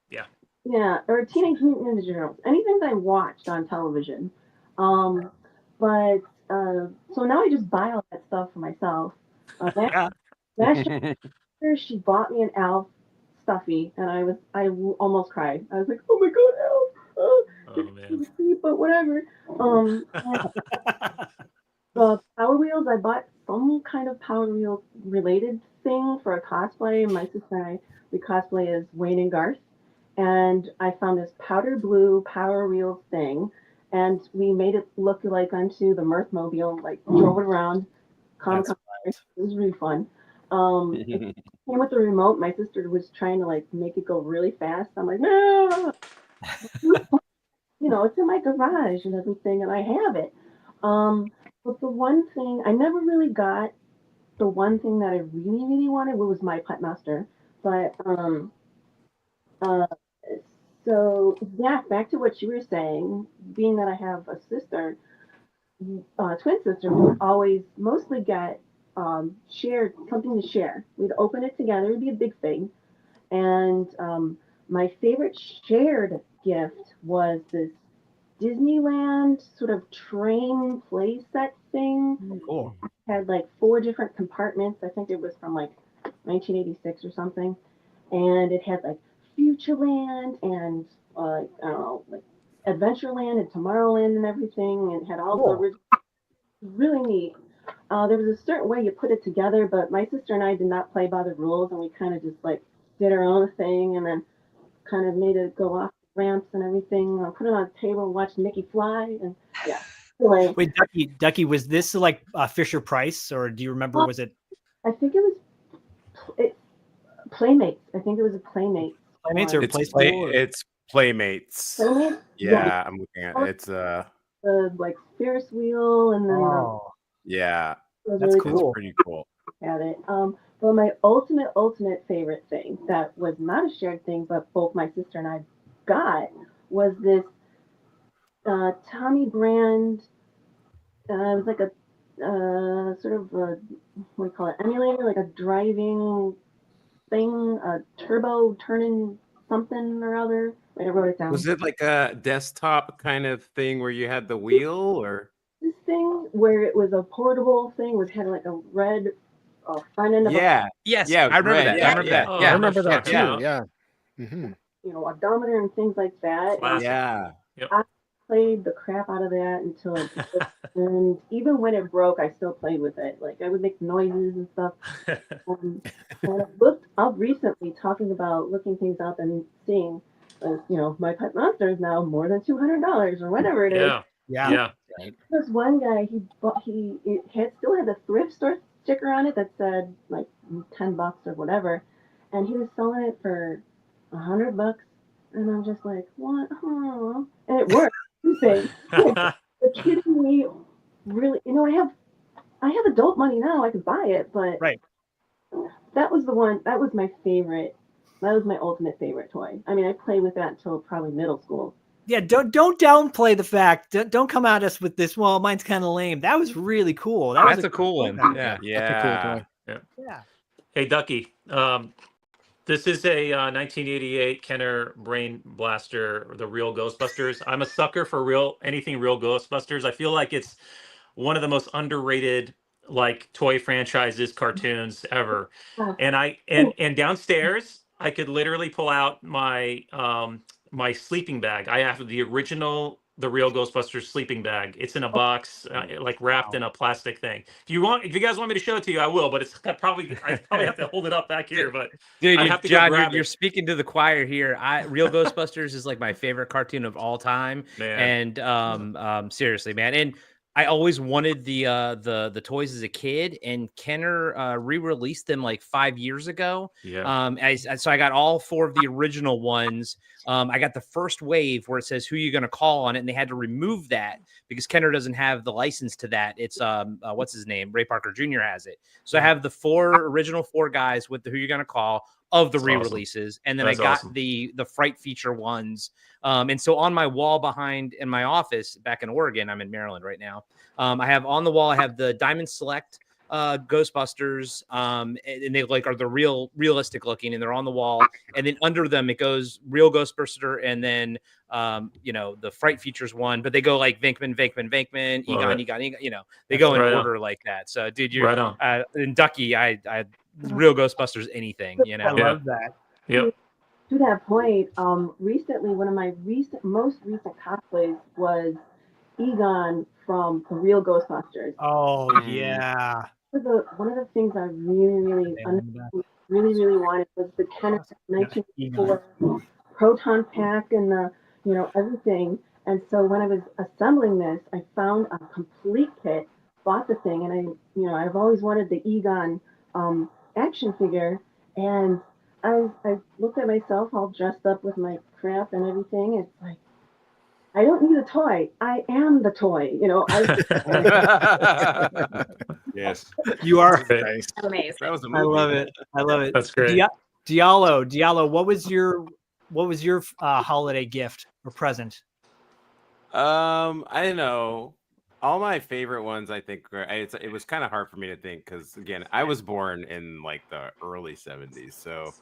Yeah. Yeah, or Teenage Mutant Ninja Turtles. Anything that I watched on television. But so now I just buy all that stuff for myself. Last year she bought me an Alf stuffy, and I almost cried. I was like, oh my god, Alf! Oh man. But whatever. The Power Wheels, I bought some kind of Power Wheels related thing for a cosplay. My sister and I, we cosplay as Wayne and Garth. And I found this powder blue Power Wheels thing, and we made it look like onto the Mirthmobile, like drove it around. Comic-Con. It was really fun. came with the remote. My sister was trying to like make it go really fast. I'm like, no, you know, it's in my garage and everything, and I have it. But the one thing I never really got, the one thing that I really, really wanted was my Pet Master. But uh, so yeah, back to what you were saying. Being that I have a sister, twin sister, we would always mostly get shared something to share. We'd open it together. It'd be a big thing. And my favorite shared gift was this Disneyland sort of train play set thing. Cool. It had like 4 different compartments. I think it was from like 1986 or something. And it had like Futureland and I don't know, like Adventureland and Tomorrowland and everything. And it had all the original, really neat. There was a certain way you put it together, but my sister and I did not play by the rules, and we kind of just like did our own thing, and then kind of made it go off ramps and everything. Put it on the table and watched Mickey fly, and yeah. Anyway, Wait, Ducky, was this like Fisher Price, or do you remember? Was it? I think it was Playmates. I think it was a Playmates. Playmates or It's Playmates. Playmates? Yeah, I'm looking at it. It's the like Ferris wheel, and then yeah, that's really cool. It's pretty cool. At it. But my ultimate favorite thing that was not a shared thing, but both my sister and I got was this Tommy Brand. It was like a sort of a, what do you call it, emulator, like a driving thing, a turbo turning something or other. Wait, I wrote it down. Was it like a desktop kind of thing where you had the wheel, or this thing where it was a portable thing with had like a red front end of yes, I remember that. Yeah. I remember that. Oh, I remember that too. Yeah. Yeah. Mm-hmm. You know, odometer and things like that. Yeah. I played the crap out of that until it and even when it broke, I still played with it. Like I would make noises and stuff. And I looked up recently, talking about looking things up and seeing, you know, my Pet Master is now more than $200 or whatever it is. Yeah. There's one guy, it still had the thrift store sticker on it that said like $10 or whatever, and he was selling it for $100, and I'm just like, what? Huh? And it worked. But kidding me, really? You know, I have adult money now. I could buy it, but that was the one. That was my favorite. That was my ultimate favorite toy. I mean, I played with that until probably middle school. Yeah, don't downplay the fact. Don't come at us with this. Well, mine's kind of lame. That was really cool. That's a cool one. Yeah. That's a cool toy. Yeah. Hey, Ducky. This is a 1988 Kenner Brain Blaster, the Real Ghostbusters. I'm a sucker for anything Real Ghostbusters. I feel like it's one of the most underrated like toy franchises, cartoons ever. And downstairs, I could literally pull out my my sleeping bag. I have the original, the Real Ghostbusters sleeping bag. It's in a box, like wrapped in a plastic thing. If you guys want me to show it to you, I will. But I probably have to hold it up back here. But dude, I have to John, you're speaking to the choir here. Real Ghostbusters is like my favorite cartoon of all time. Man. And seriously, man. And I always wanted the toys as a kid, and Kenner re-released them like 5 years ago. Yeah. So I got all 4 of the original ones. I got the first wave where it says who you're going to call on it, and they had to remove that because Kenner doesn't have the license to that. It's what's his name? Ray Parker Jr. has it. So I have the original 4 guys with the who you're going to call of the re-releases, and then I got the fright feature ones. And so on my wall behind in my office back in Oregon, I'm in Maryland right now. I have on the wall, I have the Diamond Select Ghostbusters, and they like are the realistic looking, and they're on the wall. And then under them it goes Real Ghostbuster, and then you know, the fright features one, but they go like Venkman, Egon, you know, they go in order like that. So dude, you're right on. And Ducky, I Real Ghostbusters, anything, you know. I love that. Yep. To that point, recently one of my most recent cosplays was Egon from the Real Ghostbusters. Oh yeah. One of the things I really wanted was the Kenner 1984 proton pack and the, you know, everything. And so when I was assembling this, I found a complete kit, bought the thing, and I've always wanted the Egon action figure, And I looked at myself all dressed up with my crap and everything. It's like, I don't need a toy. I am the toy. You know, Yes. You are. Nice. Amazing. That was a I movie. love it. I love it. That's great. Diallo, what was your holiday gift or present? I don't know. All my favorite ones, I think, it was kind of hard for me to think because, again, I was born in like the early 70s. So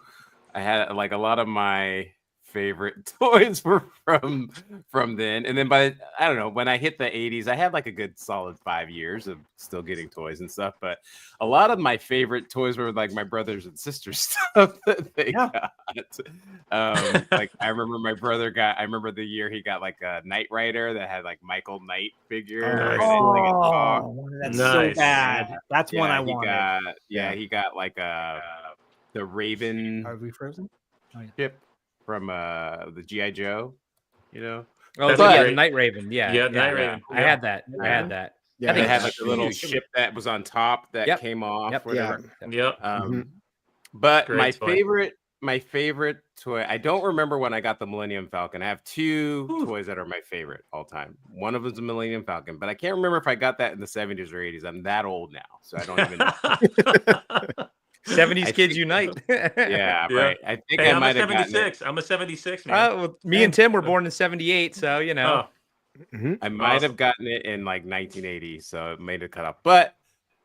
I had like a lot of my favorite toys were from then. And then I don't know, when I hit the 80s, I had like a good solid 5 years of still getting toys and stuff. But a lot of my favorite toys were like my brothers and sisters stuff that they got. Like I remember my brother I remember the year he got like a Knight Rider that had like Michael Knight figure. That's so bad. That's one I wanted. He got like the Raven. Are we frozen? Oh, yeah. Ship from the G.I. Joe, you know. Oh, the Night Raven. Yeah, Night Raven. I had that. I had that. Yeah, they had like a little ship that was on top that came off. But Great my favorite toy, I don't remember when I got the Millennium Falcon. I have two toys that are my favorite all time. One of them is the Millennium Falcon, but I can't remember if I got that in the 70s or 80s. I'm that old now, so I don't even know. 70s kids unite. Yeah, right. I think I might have gotten it. I'm a 76 man. Well, me and Tim were born in 78, so you know. I might have gotten it in like 1980, so it made it cut off. But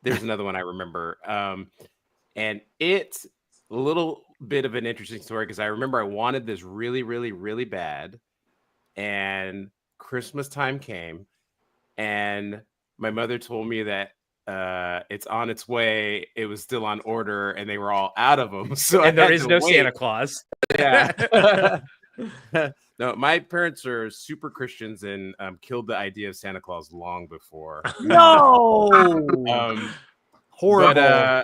there's another one I remember. And it's a little bit of an interesting story because I remember I wanted this really, really, really bad. And Christmas time came, and my mother told me that it's on its way. It was still on order, and they were all out of them. So and there is no Santa Claus. Yeah. No, my parents are super Christians and killed the idea of Santa Claus long before. No. Horrible.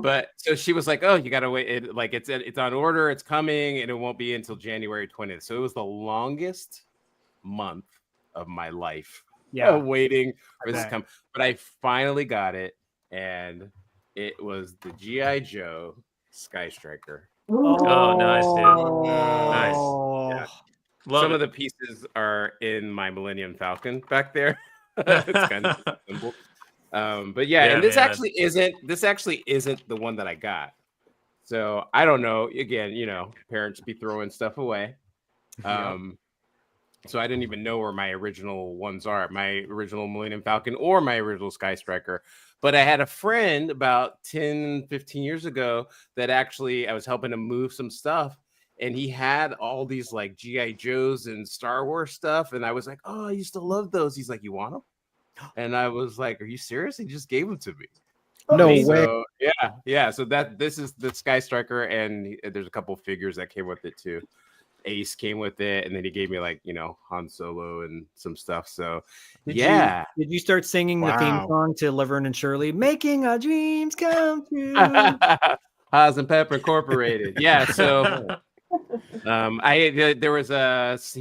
But so she was like, "Oh, you gotta wait. It's on order. It's coming, and it won't be until January 20th." So it was the longest month of my life. Waiting for this to come. But I finally got it, and it was the G.I. Joe Sky Striker. Oh, nice, dude. Nice. Yeah. Some of the pieces are in my Millennium Falcon back there. It's kind of simple. But and this actually isn't the one that I got. So I don't know. Again, you know, parents be throwing stuff away. So I didn't even know where my original ones are, my original Millennium Falcon or my original Sky Striker. But I had a friend about 10, 15 years ago that actually I was helping him move some stuff. And he had all these like G.I. Joes and Star Wars stuff. And I was like, "Oh, I used to love those." He's like, "You want them?" And I was like, "Are you serious?" He just gave them to me. No way. Yeah. So this is the Sky Striker, and there's a couple figures that came with it too. Ace came with it, and then he gave me like, you know, Han Solo and some stuff. So did you start singing the theme song to Laverne and Shirley, "Making Our Dreams Come True"? Haas and Pepper Incorporated. Yeah. So he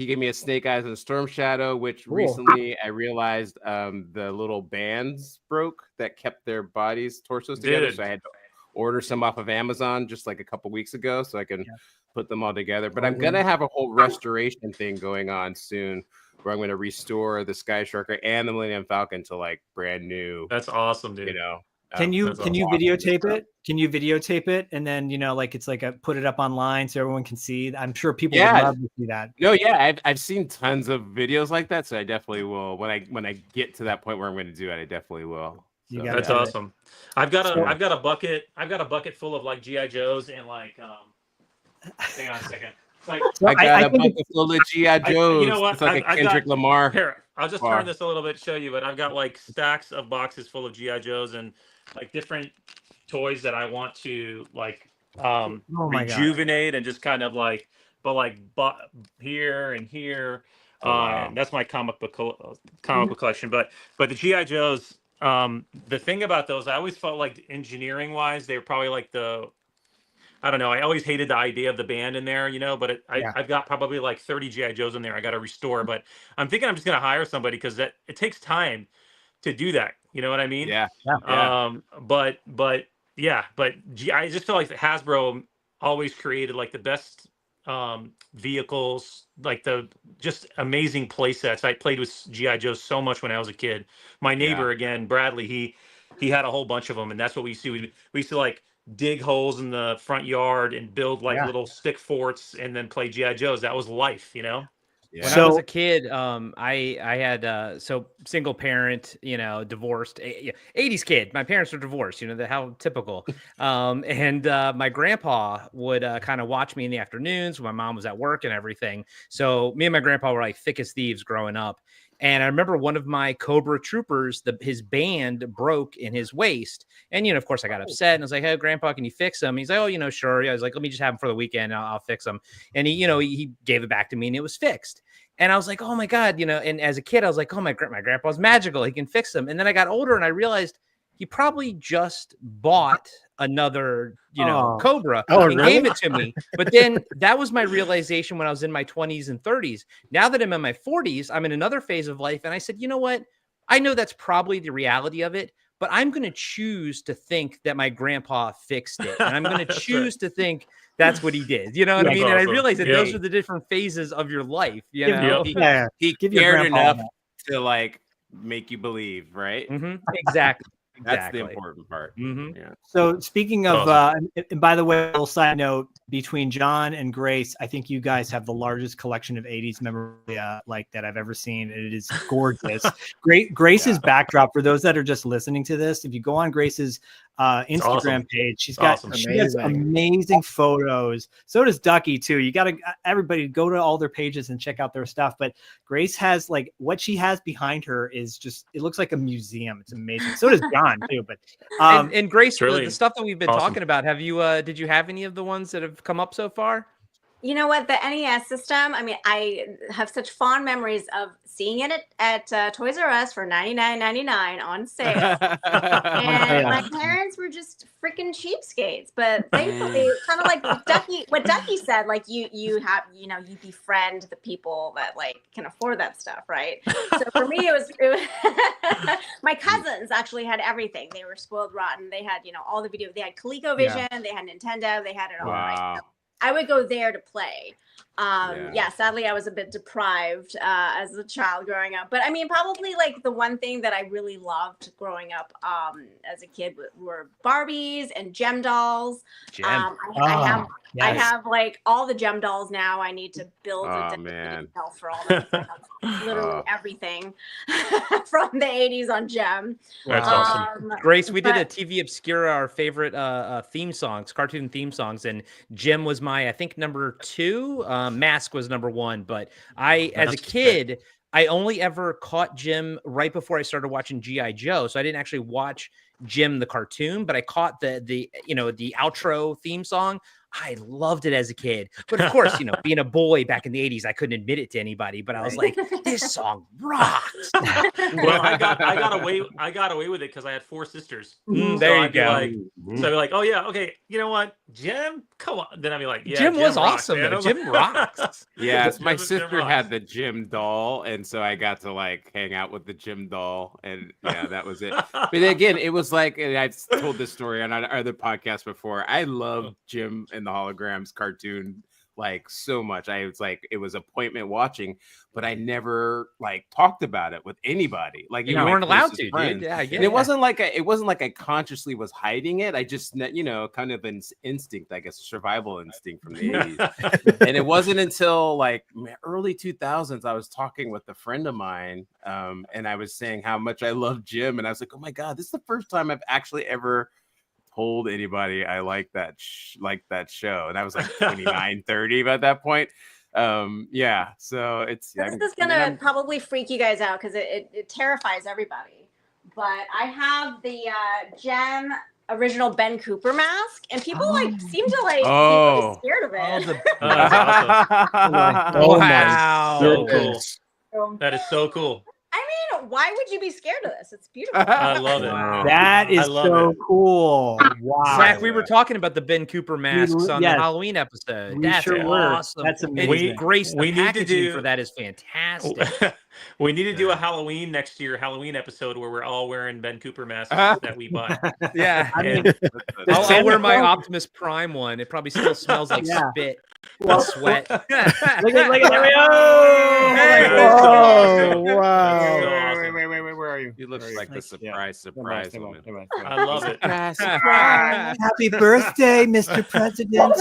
gave me a Snake Eyes and a Storm Shadow, which recently I realized the little bands broke that kept their torsos together. So I had to order some off of Amazon just like a couple weeks ago so I can put them all together. But I'm gonna have a whole restoration thing going on soon where I'm gonna restore the Sky Striker and the Millennium Falcon to like brand new. That's awesome, dude. You know. Can you videotape it? Can you videotape it and then, you know, like it's like put it up online so everyone can see? I'm sure people would love to see that. No, I've seen tons of videos like that, so I definitely will. When I get to that point where I'm going to do it, I definitely will. So. That's awesome. I've got a bucket full of like G.I. Joes and like hang on a second. Like, I got a bucket full of G.I. Joes. You know what? It's like a Kendrick Lamar. Here, I'll just turn this a little bit to show you, but I've got like stacks of boxes full of G.I. Joes and like different toys that I want to like rejuvenate and just kind of like, but here and here. That's my comic book collection. But the G.I. Joes, the thing about those, I always felt like engineering wise, they were probably like I don't know. I always hated the idea of the band in there, you know, but I've got probably like 30 G.I. Joes in there I got to restore. But I'm thinking I'm just going to hire somebody because it takes time to do that. You know what I mean? Yeah. But yeah, but I just feel like Hasbro always created like the best vehicles, like the just amazing play sets. I played with GI Joe so much when I was a kid. My neighbor again, Bradley, he had a whole bunch of them, and that's what we used to do. We used to like dig holes in the front yard and build like little stick forts, and then play GI Joes. That was life, you know. When I was a kid, I had so single parent, you know, divorced, 80s kid. My parents were divorced, you know, how typical. And my grandpa would kind of watch me in the afternoons when my mom was at work and everything. So me and my grandpa were like thick as thieves growing up. And I remember one of my Cobra troopers, his band broke in his waist. And, you know, of course I got upset and I was like, hey, Grandpa, can you fix him? He's like, oh, you know, sure. I was like, let me just have him for the weekend. I'll fix him. And he gave it back to me and it was fixed. And I was like, oh my God, you know, and as a kid, I was like, oh, my grandpa's magical. He can fix them. And then I got older and I realized he probably just bought another, Cobra and gave it to me. But then that was my realization when I was in my 20s and 30s. Now that I'm in my 40s, I'm in another phase of life. And I said, you know what? I know that's probably the reality of it, but I'm going to choose to think that my grandpa fixed it. And I'm going to choose to think that's what he did. You know what I mean? And I realized that those are the different phases of your life. You know, he cared enough to like make you believe, right? Exactly. That's the important part. Yeah. So speaking of, and by the way, a little side note, between John and Grace, I think you guys have the largest collection of 80s memorabilia like that I've ever seen. It is gorgeous. Grace's backdrop, for those that are just listening to this, if you go on Grace's Instagram page, she has amazing photos. So does Ducky too. You got to everybody go to all their pages and check out their stuff. But Grace has like what she has behind her is just, it looks like a museum. It's amazing. So does John too. But and Grace, really the stuff that we've been talking about, have you did you have any of the ones that have come up so far? You know what? The NES system, I mean, I have such fond memories of seeing it at Toys R Us for $99.99 on sale. And my parents were just freaking cheapskates. But thankfully, kind of like what Ducky said, like you have, you know, you befriend the people that like can afford that stuff, right? So for me, it was my cousins actually had everything. They were spoiled rotten. They had, you know, all the video. They had ColecoVision, they had Nintendo, they had it all. Right? So I would go there to play. Sadly, I was a bit deprived as a child growing up. But I mean, probably like the one thing that I really loved growing up as a kid were Barbies and Gem dolls. I have like all the Gem dolls now. I need to build a shelf for all that stuff. Literally everything from the 80s on Gem. That's awesome. Grace, we did a TV Obscura, our favorite theme songs, cartoon theme songs, and Gem was my, I think, number 2. Mask was number 1, but as a kid, I only ever caught Jim right before I started watching G.I. Joe. So I didn't actually watch Jim the cartoon, but I caught the outro theme song. I loved it as a kid. But of course, you know, being a boy back in the 80s, I couldn't admit it to anybody, but I was like, this song rocks. Well, I got away with it because I had 4 sisters. There you go. So I'd be like, oh yeah, okay, you know what, Jim, come on. Then I'd be like, yeah, Jim was rocks, awesome. Man. Jim rocks. Yes, my sister had the Jim doll, and so I got to like hang out with the Jim doll, and yeah, that was it. But again, it was like, and I've told this story on other podcasts before. I love Jim and the Holograms cartoon like so much. It was appointment watching, but I never like talked about it with anybody. Like you weren't allowed to, dude. Yeah, it wasn't like I consciously was hiding it. I just, you know, kind of an instinct, I guess, survival instinct from the 80s. And it wasn't until like early 2000s I was talking with a friend of mine, and I was saying how much I love Jim, and I was like, oh my God, this is the first time I've actually ever told anybody I like that show, and I was like 29, 30 at that point. So it's this is gonna probably freak you guys out because it terrifies everybody. But I have the Gem original Ben Cooper mask, and people like seem to like be really scared of it. Wow, so cool. That is so cool. I Why would you be scared of this? It's beautiful. I love it. That is so cool. Wow. Zach, we were talking about the Ben Cooper masks on the Halloween episode. That's awesome. That's amazing. Grace, the packaging for that is fantastic. We need to do a Halloween episode where we're all wearing Ben Cooper masks that we buy. Yeah. I'll wear my Optimus Prime one. It probably still smells like spit and sweat. Look at there we go. Oh, wow. Wait, where are you? You look like the surprise woman. I love it. Happy birthday, Mr. President.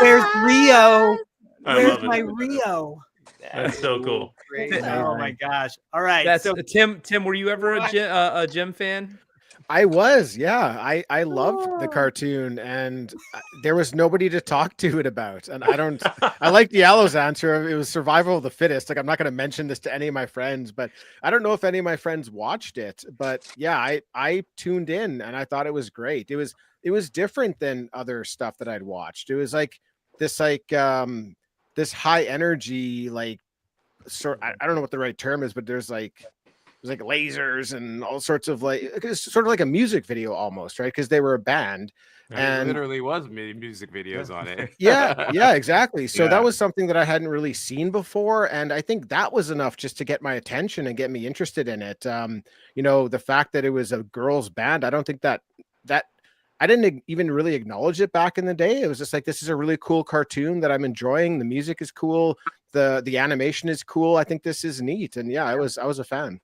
Where's Rio? Where's my Rio? That's so cool. Oh my gosh. All right. That's Tim, were you ever a Jim fan? I was, yeah. I loved the cartoon, and there was nobody to talk to it about. And I like Diallo's answer. It was survival of the fittest. Like, I'm not going to mention this to any of my friends, but I don't know if any of my friends watched it. But yeah, I tuned in, and I thought it was great. It was different than other stuff that I'd watched. It was like this high energy, like I don't know what the right term is, but there's like lasers and all sorts of it's sort of like a music video almost, right? Because they were a band. And literally was music videos on it. yeah, exactly. So that was something that I hadn't really seen before, and I think that was enough just to get my attention and get me interested in it. The fact that it was a girls' band, I don't think that I didn't even really acknowledge it back in the day. It was just like, this is a really cool cartoon that I'm enjoying. The music is cool. The animation is cool. I think this is neat, and I was a fan.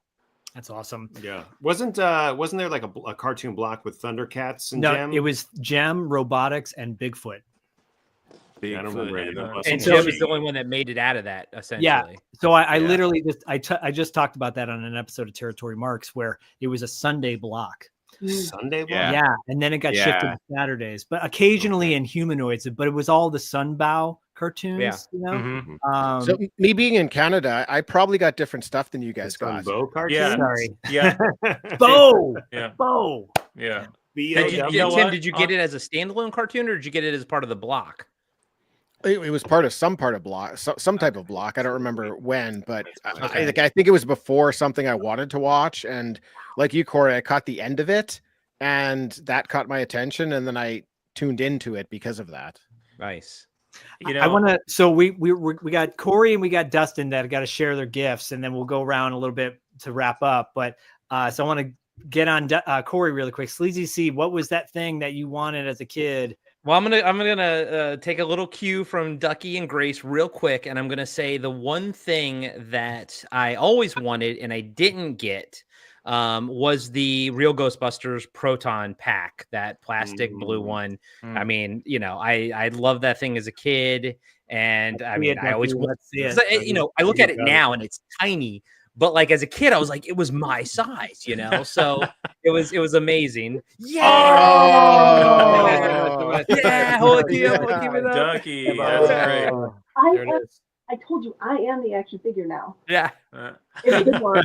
That's awesome. Yeah. Wasn't there like a cartoon block with Thundercats and Gem? It was Gem, Robotics, and Bigfoot. I don't remember any of them. And Jim is the only one that made it out of that, essentially. Yeah. So I literally just talked about that on an episode of Territory Marks where it was a Sunday block. Sunday block? Yeah. And then it got shifted to Saturdays, but occasionally in Humanoids, but it was all the Sunbow cartoons, So me being in Canada, I probably got different stuff than you guys got. Bo cartoons? Yeah. Sorry. Yeah. Bo. Yeah. Bo. Yeah. Tim, did you get it as a standalone cartoon, or did you get it as part of the block? It was part of block, some type of block. I don't remember when, but I think it was before something I wanted to watch. And like you, Corey, I caught the end of it, and that caught my attention, and then I tuned into it because of that. Nice. I want to. So we got Corey and we got Dustin that got to share their gifts, and then we'll go around a little bit to wrap up. But so I want to get on Corey really quick. Sleazy C, what was that thing that you wanted as a kid? Well, I'm gonna take a little cue from Ducky and Grace real quick, and I'm gonna say the one thing that I always wanted and I didn't get was the Real Ghostbusters Proton pack, that plastic blue one. I mean, I loved that thing as a kid, and I mean, I always I look at it now and it's tiny. But like as a kid, I was like, it was my size, So it was amazing. Oh! Yeah, hold it up. Ducky, that's great. I told you I am the action figure now. Yeah. It's a good one.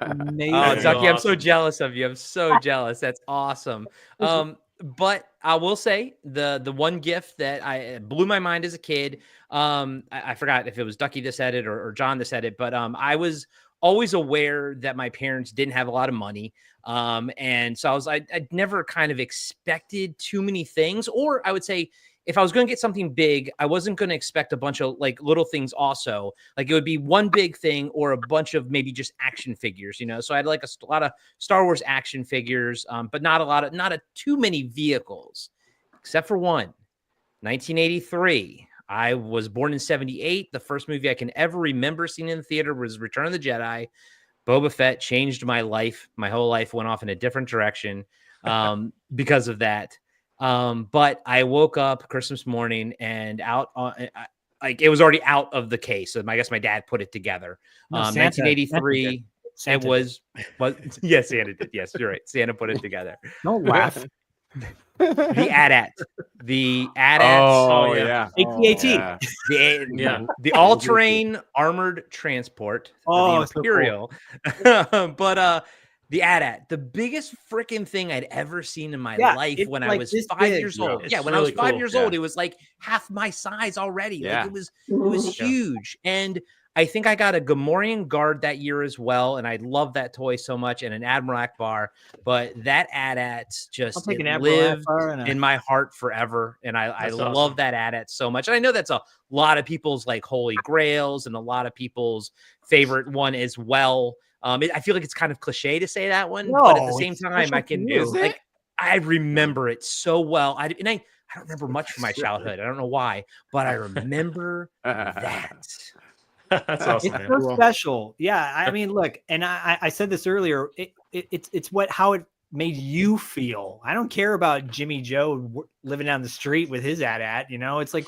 Amazing. Oh, Ducky, I'm so jealous of you. I'm so jealous. That's awesome. But I will say the one gift that blew my mind as a kid. I forgot if it was Ducky that said it or John that said it, but I was always aware that my parents didn't have a lot of money. And so I'd never kind of expected too many things, or I would say if I was going to get something big, I wasn't going to expect a bunch of like little things also. Like it would be one big thing or a bunch of maybe just action figures, So I had like a lot of Star Wars action figures, but not too many vehicles, except for one. 1983. I was born in 78. The first movie I can ever remember seeing in the theater was Return of the Jedi. Boba Fett changed my life. My whole life went off in a different direction because of that. But I woke up Christmas morning and it was already out of the case. So I guess my dad put it together. 1983. It was, yes, Santa did. Yes, you're right. Santa put it together. Don't laugh. The AT-AT. Oh, yeah. AT-AT. The all-terrain armored transport. Oh, the Imperial. So cool. But the AT-AT, the biggest freaking thing I'd ever seen in my life when I was 5 years old. Yeah, when I was 5 years old, it was like half my size already. Yeah. Like it was huge. And I think I got a Gamorrean guard that year as well, and I love that toy so much, and an Admiral Akbar. But that AT-AT just lived in my heart forever, and I love that AT-AT so much. And I know that's a lot of people's like holy grails, and a lot of people's favorite one as well. I feel like it's kind of cliche to say that one, but at the same time, I can like I remember it so well. I don't remember much from my childhood. I don't know why, but I remember that. That's awesome. It's so special. Yeah. I mean, look, and I said this earlier, it's how it made you feel. I don't care about Jimmy Joe living down the street with his AT-AT, you know, it's like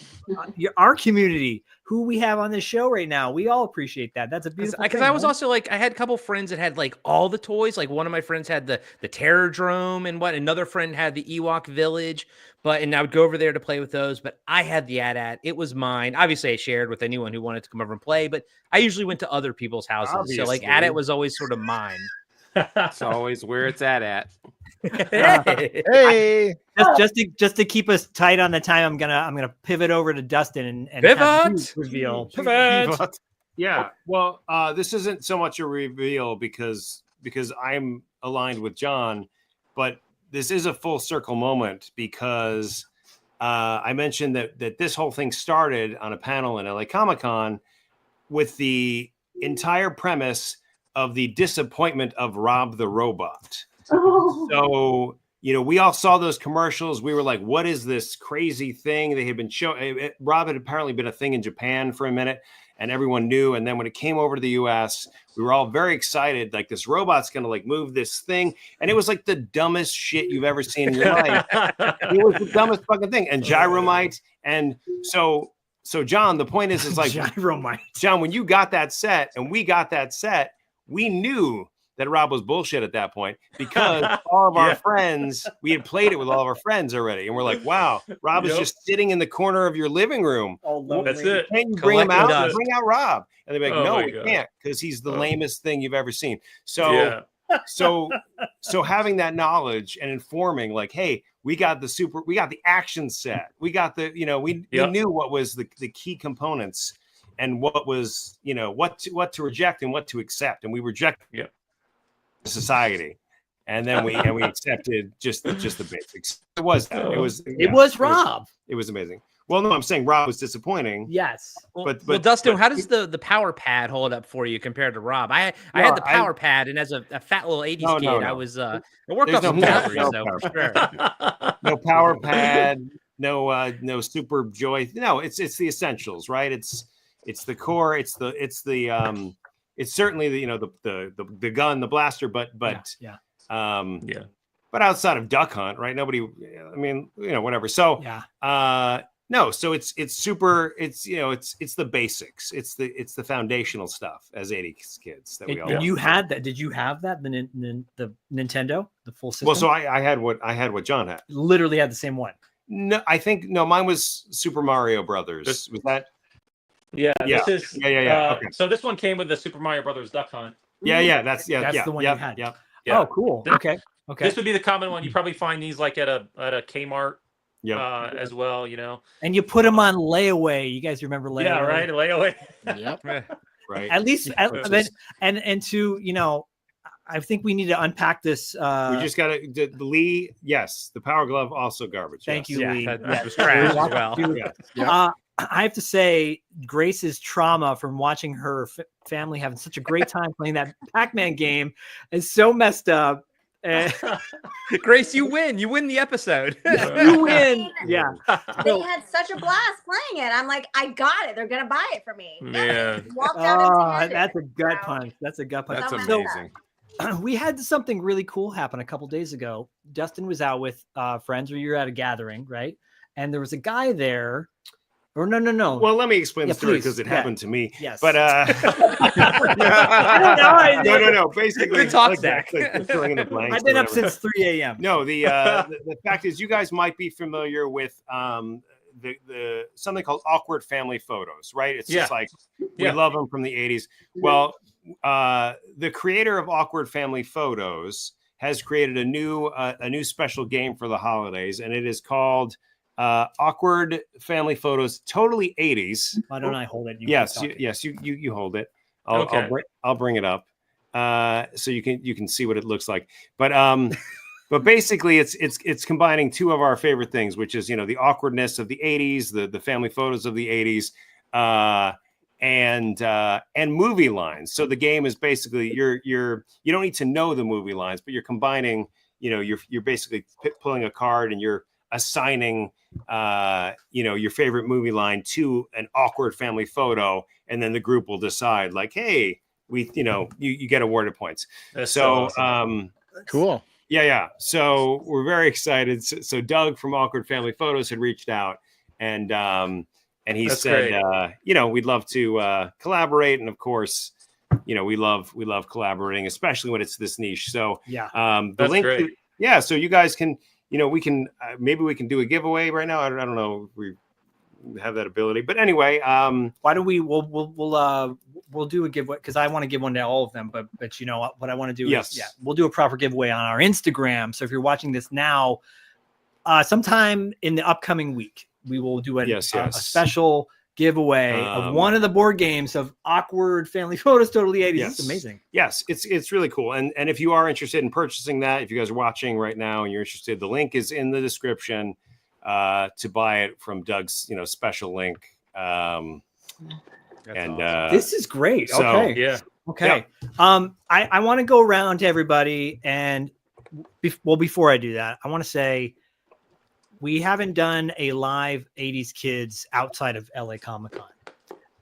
our community, who we have on this show right now. We all appreciate that. That's a beautiful because I was also like, I had a couple friends that had like all the toys. Like one of my friends had the Terrordrome and another friend had the Ewok Village, and I would go over there to play with those, but I had the AT-AT. It was mine. Obviously I shared with anyone who wanted to come over and play, but I usually went to other people's houses. Obviously. So like AT-AT was always sort of mine. It's always where it's at. Hey, just to keep us tight on the time, I'm gonna pivot over to Dustin and pivot reveal. Pivot. Yeah. Well, this isn't so much a reveal because I'm aligned with John, but this is a full circle moment because I mentioned that this whole thing started on a panel in LA Comic-Con with the entire premise of the disappointment of Rob the Robot. So, you know, we all saw those commercials. We were like, what is this crazy thing? They had been showing. Rob had apparently been a thing in Japan for a minute, and everyone knew. And then when it came over to the US, we were all very excited. Like, this robot's going to like move this thing. And it was like the dumbest shit you've ever seen in your life. It was the dumbest fucking thing. And Gyromite. And so John, the point is like, Gyromite. John, when you got that set and we got that set, we knew that Rob was bullshit at that point because all of our friends, we had played it with all of our friends already. And we're like, wow, Rob is just sitting in the corner of your living room. That's it. Can you bring him out? Bring out Rob. And they're like, no, we can't, because he's the lamest thing you've ever seen. So, so having that knowledge and informing, like, hey, we got the action set. We got the, you know, we knew what was the key components and what was, you know, what to reject and what to accept. And we rejected society. And then we accepted just the basics. It was Rob. It was amazing. Well, no, I'm saying Rob was disappointing. Yes. But Dustin, how does the power pad hold up for you compared to Rob? I had the power pad, and as a fat little 80s kid, I was I worked off some calories, for sure. No power pad, no super joy. No, it's the essentials, right? It's the core, it's certainly the, you know, the gun, the blaster, but outside of Duck Hunt, right? Nobody, I mean, you know, whatever. So no, so it's super, it's, you know, it's the basics. It's the foundational stuff as 80s kids that we all and you had that. Did you have that? The Nintendo, the full system? Well, so I had what John had. Literally had the same one. No, I think mine was Super Mario Brothers. Was that? Yeah. Okay. So this one came with the Super Mario Brothers Duck Hunt. That's the one you had. Yeah. Oh, cool. Okay. This would be the common one. You probably find these like at a Kmart. As well, you know. And you put them on layaway. You guys remember layaway? Yeah, right. Layaway. Yep. Right. At least, and to, you know, I think we need to unpack this. We just got to the Lee. Yes, the Power Glove also garbage. Thank you, Lee. That was trash as well. I have to say, Grace's trauma from watching her family having such a great time playing that Pac-Man game is so messed up. Grace, you win the episode. You win. Yeah. They had such a blast playing it. I'm like, I got it. They're gonna buy it for me. Yeah. That's a gut punch. That's amazing. We had something really cool happen a couple days ago. Dustin was out with friends, or you were at a gathering, right? And there was a guy there. Or no. Well, let me explain the story because it happened to me. Yes. But no. Basically, exactly. Filling in the blanks. I've been up since 3 a.m. No, the fact is, you guys might be familiar with the something called awkward family photos, right? It's just like we love them from the 80s. Well, the creator of Awkward Family Photos has created a new special game for the holidays, and it is called awkward family photos, totally 80s. Why don't I hold it? Yes, you hold it. I'll bring it up so you can see what it looks like. But basically, it's combining two of our favorite things, which is the awkwardness of the 80s, the family photos of the 80s, and movie lines. So the game is basically you don't need to know the movie lines, but you're combining. You're basically pulling a card and you're assigning your favorite movie line to an awkward family photo, and then the group will decide like, hey, you get awarded points. That's so awesome. Cool. Yeah. So we're very excited. So Doug from Awkward Family Photos had reached out and he That's said, great. we'd love to collaborate. And of course, we love collaborating, especially when it's this niche. So the That's link, great. so you guys can, we can, maybe we can do a giveaway right now. I don't know if we have that ability, but anyway, why don't we'll do a giveaway, because I want to give one to all of them, but what I want to do is we'll do a proper giveaway on our Instagram. So if you're watching this now, sometime in the upcoming week, we will do a special giveaway of one of the board games of Awkward Family Photos Totally 80s. It's amazing. Yes, it's really cool. And if you are interested in purchasing that, if you guys are watching right now and you're interested, the link is in the description to buy it from Doug's special link. Awesome. This is great. So, okay. Yeah. Okay. Yeah. I want to go around to everybody, and before I do that, I want to say we haven't done a live 80s Kids outside of LA Comic-Con.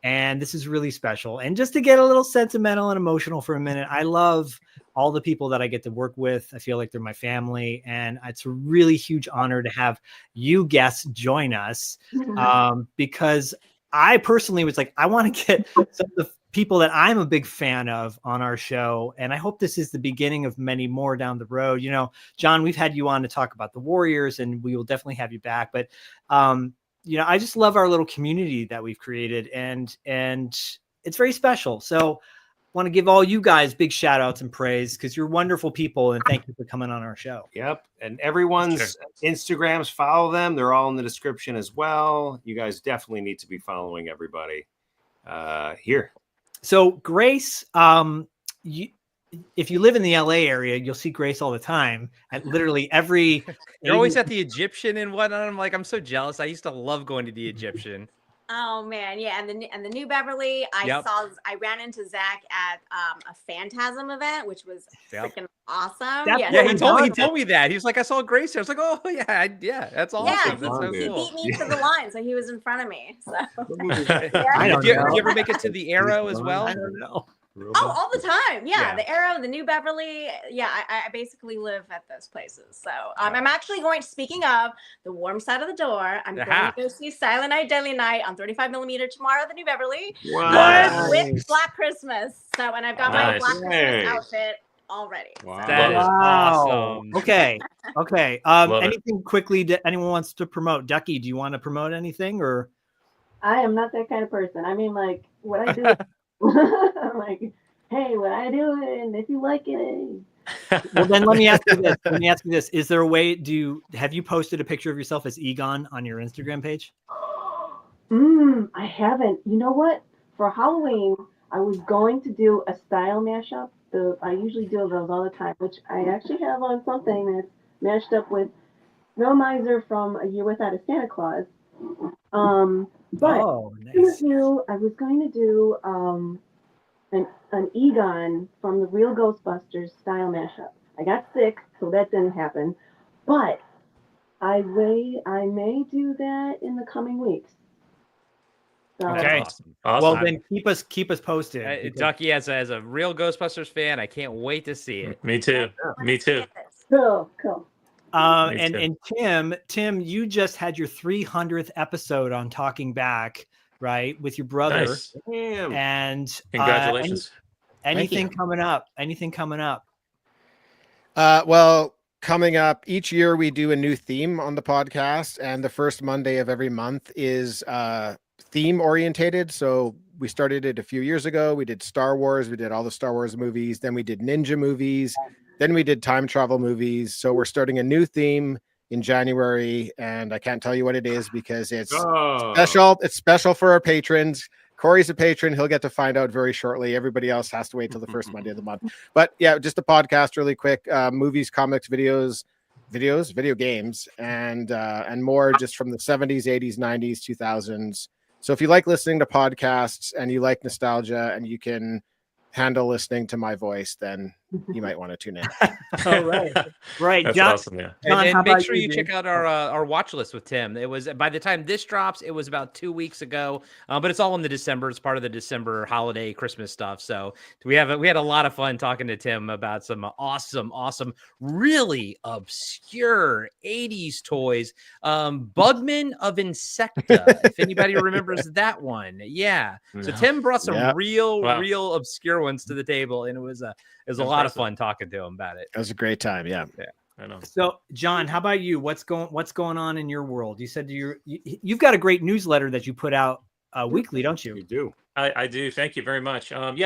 And this is really special. And just to get a little sentimental and emotional for a minute, I love all the people that I get to work with. I feel like they're my family. And it's a really huge honor to have you guests join us because I personally was like, I want to get some of the people that I'm a big fan of on our show. And I hope this is the beginning of many more down the road. John, we've had you on to talk about the Warriors, and we will definitely have you back. But, I just love our little community that we've created, and it's very special. So I want to give all you guys big shout outs and praise, because you're wonderful people. And thank you for coming on our show. Yep. And everyone's Instagrams, follow them. They're all in the description as well. You guys definitely need to be following everybody here. So Grace, if you live in the LA area, you'll see Grace all the time at literally every. You're always at the Egyptian and whatnot. I'm so jealous. I used to love going to the Egyptian. Oh man, yeah, and the New Beverly. I ran into Zach at a Phantasm event, which was freaking awesome. He told me that. He was like, I saw Grace there. I was like, oh yeah, that's awesome. Yeah, that's so he cool. beat me to the line, so he was in front of me. So Did you ever make it to the Arrow as well? I don't know. Oh, all the time. Yeah. The Arrow, the New Beverly. Yeah, I basically live at those places. So I'm actually speaking of the warm side of the door, I'm going to go see Silent Night, Deadly Night on 35mm tomorrow at the New Beverly. Wow. With Black Christmas. So, and I've got my Black Christmas outfit already. Wow. That is awesome. Okay. Anything quickly that anyone wants to promote? Ducky, do you want to promote anything, or? I am not that kind of person. I mean, like, what I do. I'm like, hey, what I do, and if you like it. Well, then let me ask you this. Is there a way have you posted a picture of yourself as Egon on your Instagram page? I haven't. You know what? For Halloween, I was going to do a style mashup. I usually do those all the time, which I actually have on something that's mashed up with Bill Miser from A Year Without a Santa Claus. But nice. I was going to do an Egon from the Real Ghostbusters style mashup. I got sick, so that didn't happen. But I may do that in the coming weeks. So. Okay. Awesome. Well, then keep us posted. Ducky, as a real Ghostbusters fan, I can't wait to see it. Me too. Cool. And Tim, you just had your 300th episode on Talking Back, right, with your brother. Nice. And congratulations. Anything coming up? Well, coming up each year, we do a new theme on the podcast, and the first Monday of every month is theme orientated. So we started it a few years ago. We did Star Wars. We did all the Star Wars movies. Then we did ninja movies. Then we did time travel movies. So we're starting a new theme in January, and I can't tell you what it is because it's special. It's special for our patrons. Corey's a patron. He'll get to find out very shortly. Everybody else has to wait till the first Monday of the month. But yeah, just a podcast really quick. Movies, comics, video games, and more just from the 70s, 80s, 90s, 2000s. So if you like listening to podcasts and you like nostalgia and you can handle listening to my voice, then you might want to tune in. All right. Right. That's John, awesome. Yeah. John, And how make about sure you dude? check out our watch list with Tim. It was by the time this drops, it was about 2 weeks ago. But it's all in the December. It's part of the December holiday Christmas stuff. So we had a lot of fun talking to Tim about some awesome, really obscure 80s toys. Bugman of Insecta, if anybody remembers that one. Yeah. So Tim brought some real obscure ones to the table, and it was a lot of fun talking to him about it. It was a great time. Yeah. I know. So, John, how about you? What's going on in your world? You said you've got a great newsletter that you put out weekly, don't you? You do. I do. Thank you very much. So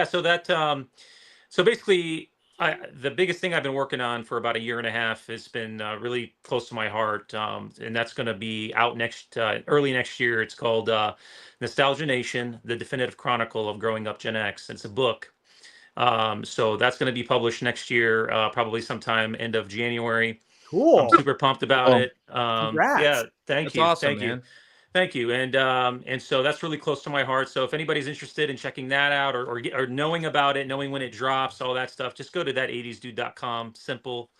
basically, the biggest thing I've been working on for about a year and a half has been really close to my heart, and that's going to be out early next year. It's called Nostalgia Nation: The Definitive Chronicle of Growing Up Gen X. It's a book. So that's going to be published next year, probably sometime end of January. Cool. I'm super pumped about it. Congrats. Yeah, thank you. Awesome, Thank man. you. Thank you. And so that's really close to my heart. So if anybody's interested in checking that out or knowing about it, knowing when it drops, all that stuff, just go to that80sdude.com. Simple,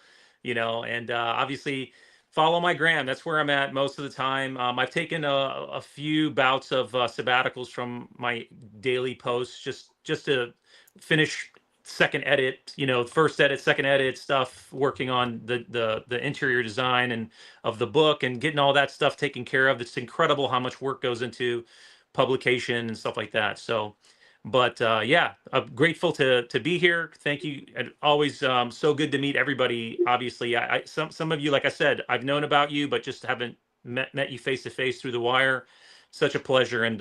and obviously follow my gram. That's where I'm at most of the time. I've taken a few bouts of sabbaticals from my daily posts just to finish second edit, first edit, second edit stuff, working on the interior design and of the book and getting all that stuff taken care of. It's incredible how much work goes into publication and stuff like that. So, but I'm grateful to be here. Thank you. And always so good to meet everybody. Obviously, some of you, like I said, I've known about you, but just haven't met you face to face through the wire. Such a pleasure. And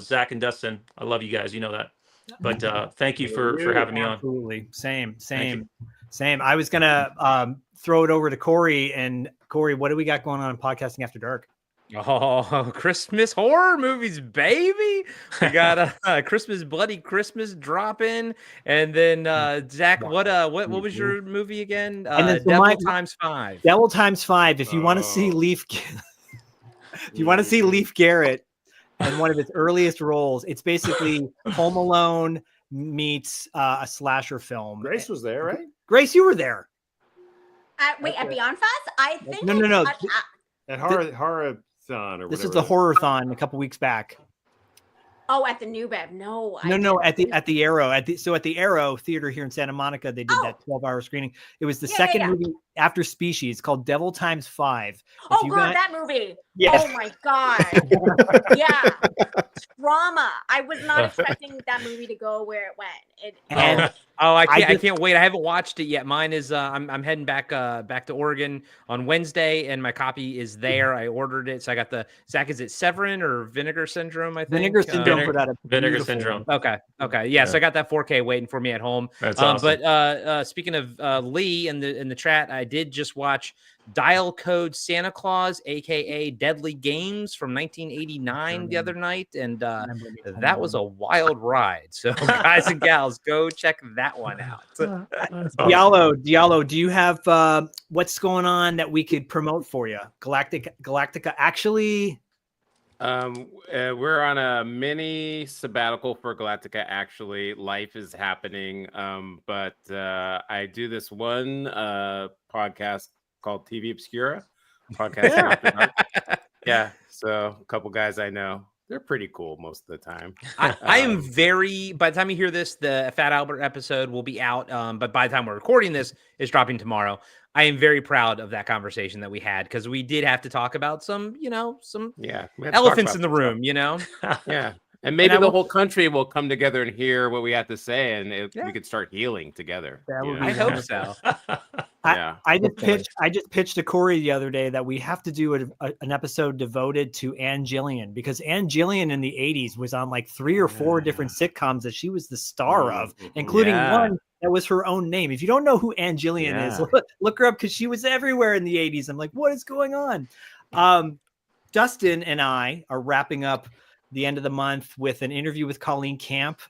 Zach and Dustin, I love you guys. You know that. But thank you for having me on. Absolutely. Same. I was going to throw it over to Corey. And Corey, what do we got going on in Podcasting After Dark? Oh, Christmas horror movies, baby. We got a Christmas Bloody Christmas drop in. And then Zach, what was your movie again? Devil Times 5. Devil Times 5. If you want to see Leif Garrett in one of his earliest roles, it's basically Home Alone meets a slasher film. Grace was there, right? Grace, you were there. Wait, at Beyond Fest? I think No. At Horror-thon or whatever. This is the Horror-thon a couple weeks back. Oh, at the New Bev. No, at the Arrow. At the Arrow Theater here in Santa Monica, they did that 12-hour screening. It was the second movie after Species, called Devil Times 5. That movie. Yes. Oh my God. Yeah. Trauma. I was not expecting that movie to go where it went. I can't wait. I haven't watched it yet. Mine is I'm heading back to Oregon on Wednesday, and my copy is there. I ordered it. So I got Zach, is it Severin or Vinegar Syndrome? I think Vinegar Syndrome put out a Vinegar Syndrome. Okay. Yeah. So I got that 4K waiting for me at home. That's awesome. But speaking of Lee in the chat, I did just watch Dial Code Santa Claus, aka Deadly Games, from 1989 the other night, and that was a wild ride. So guys and gals, go check that one out. Diallo, do you have what's going on that we could promote for you? Galactica actually. We're on a mini sabbatical for Galactica. Actually, life is happening. But I do this one podcast called TV Obscura. Podcast. Yeah. So a couple guys I know, they're pretty cool most of the time. I am by the time you hear this, the Fat Albert episode will be out. But by the time we're recording this, it's dropping tomorrow. I am very proud of that conversation that we had, because we did have to talk about some elephants in the room, Yeah. And maybe the whole country will come together and hear what we have to say, and we could start healing together. I hope so. I just pitched to Corey the other day that we have to do an episode devoted to Ann Gillian, because Ann Gillian in the 80s was on like 3 or 4 different sitcoms that she was the star of, including one that was her own name. If you don't know who Ann Jillian is, look her up because she was everywhere in the 80s. I'm like, what is going on? Dustin and I are wrapping up the end of the month with an interview with Colleen Camp.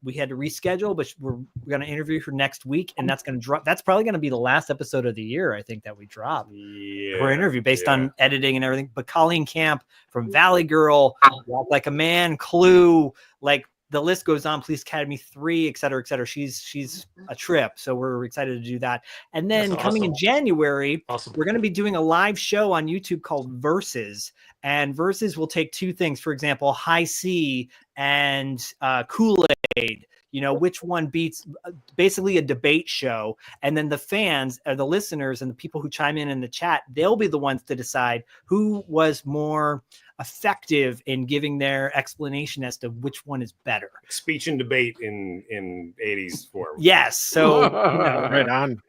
We had to reschedule, but we're going to interview her next week, and that's going to drop. That's probably going to be the last episode of the year, I think, that we drop for interview based on editing and everything. But Colleen Camp from Valley Girl, Walk Like a Man, Clue, like the list goes on. Police Academy 3, et cetera, et cetera. She's a trip, so we're excited to do that. And then coming in January, we're going to be doing a live show on YouTube called Versus. And Versus will take two things. For example, High C and Kool-Aid. You know, which one beats, basically a debate show. And then the fans, the listeners, and the people who chime in the chat, they'll be the ones to decide who was more effective in giving their explanation as to which one is better. Speech and debate in 80s form. Yes. So right on.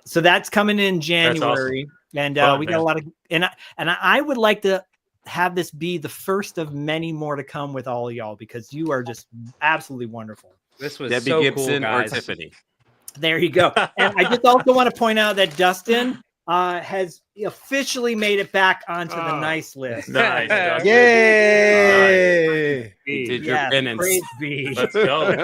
So that's coming in January. Awesome. And we got a lot of, and I would like to have this be the first of many more to come with all of y'all, because you are just absolutely wonderful. This was Debbie so Gibson cool, or guys. Tiffany. There you go. And I just also want to point out that Dustin has officially made it back onto the nice list. Nice. Yay! You did your penance. Praise be. Let's go.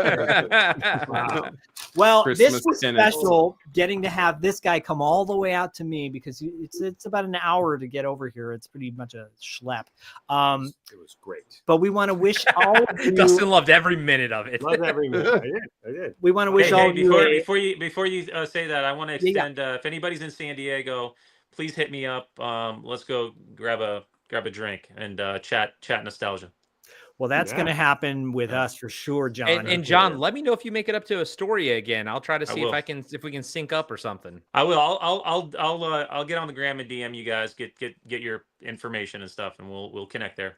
Wow. Well, Christmas this was penance. special getting to have this guy come all the way out to me, because it's about an hour to get over here. It's pretty much a schlep. It was great. But we want to wish all of you, Dustin loved every minute of it. Loved every minute. I did. we want to wish all of you before you say that, I want to extend. If anybody's in San Diego, please hit me up. Let's go grab a drink and chat nostalgia. Well, that's going to happen with us for sure, John. And John, let me know if you make it up to Astoria again. I'll try to see if we can sync up or something. I will. I'll get on the gram and DM you guys. Get your information and stuff, and we'll connect there.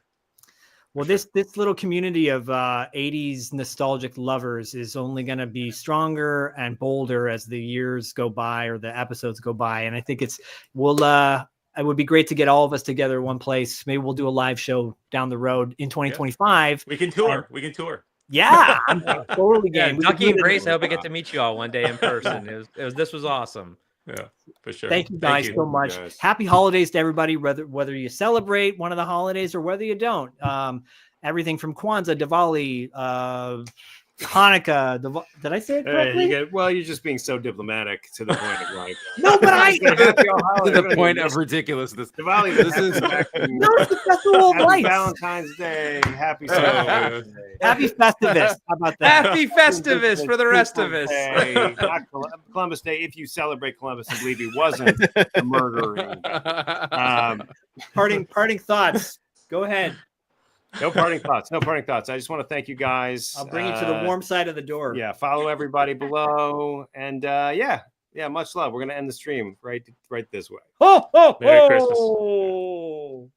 Well, this little community of 80s nostalgic lovers is only going to be stronger and bolder as the years go by or the episodes go by. And I think it would be great to get all of us together in one place. Maybe we'll do a live show down the road in 2025. We can tour. We can tour. Yeah, I'm totally game. Ducky and Grace, I hope I get to meet you all one day in person. This was awesome. Yeah, for sure. Thank you guys so much. Guys. Happy holidays to everybody, whether you celebrate one of the holidays or whether you don't. Everything from Kwanzaa, Diwali, Hanukkah. Did I say it correctly? You're just being so diplomatic to the point of like. No, but To the point of ridiculousness. Diwali, this is No, it's the festival of lights. Valentine's Day. Happy Valentine's Day. Happy Festivus. How about that? Happy Festivus for the rest of us. Day, not Columbus Day. If you celebrate Columbus and believe he wasn't a murderer. Parting thoughts. Go ahead. No parting thoughts. I just want to thank you guys. I'll bring you to the warm side of the door. Yeah, follow everybody below, and much love. We're gonna end the stream right this way. Ho, ho, Merry Christmas. ho.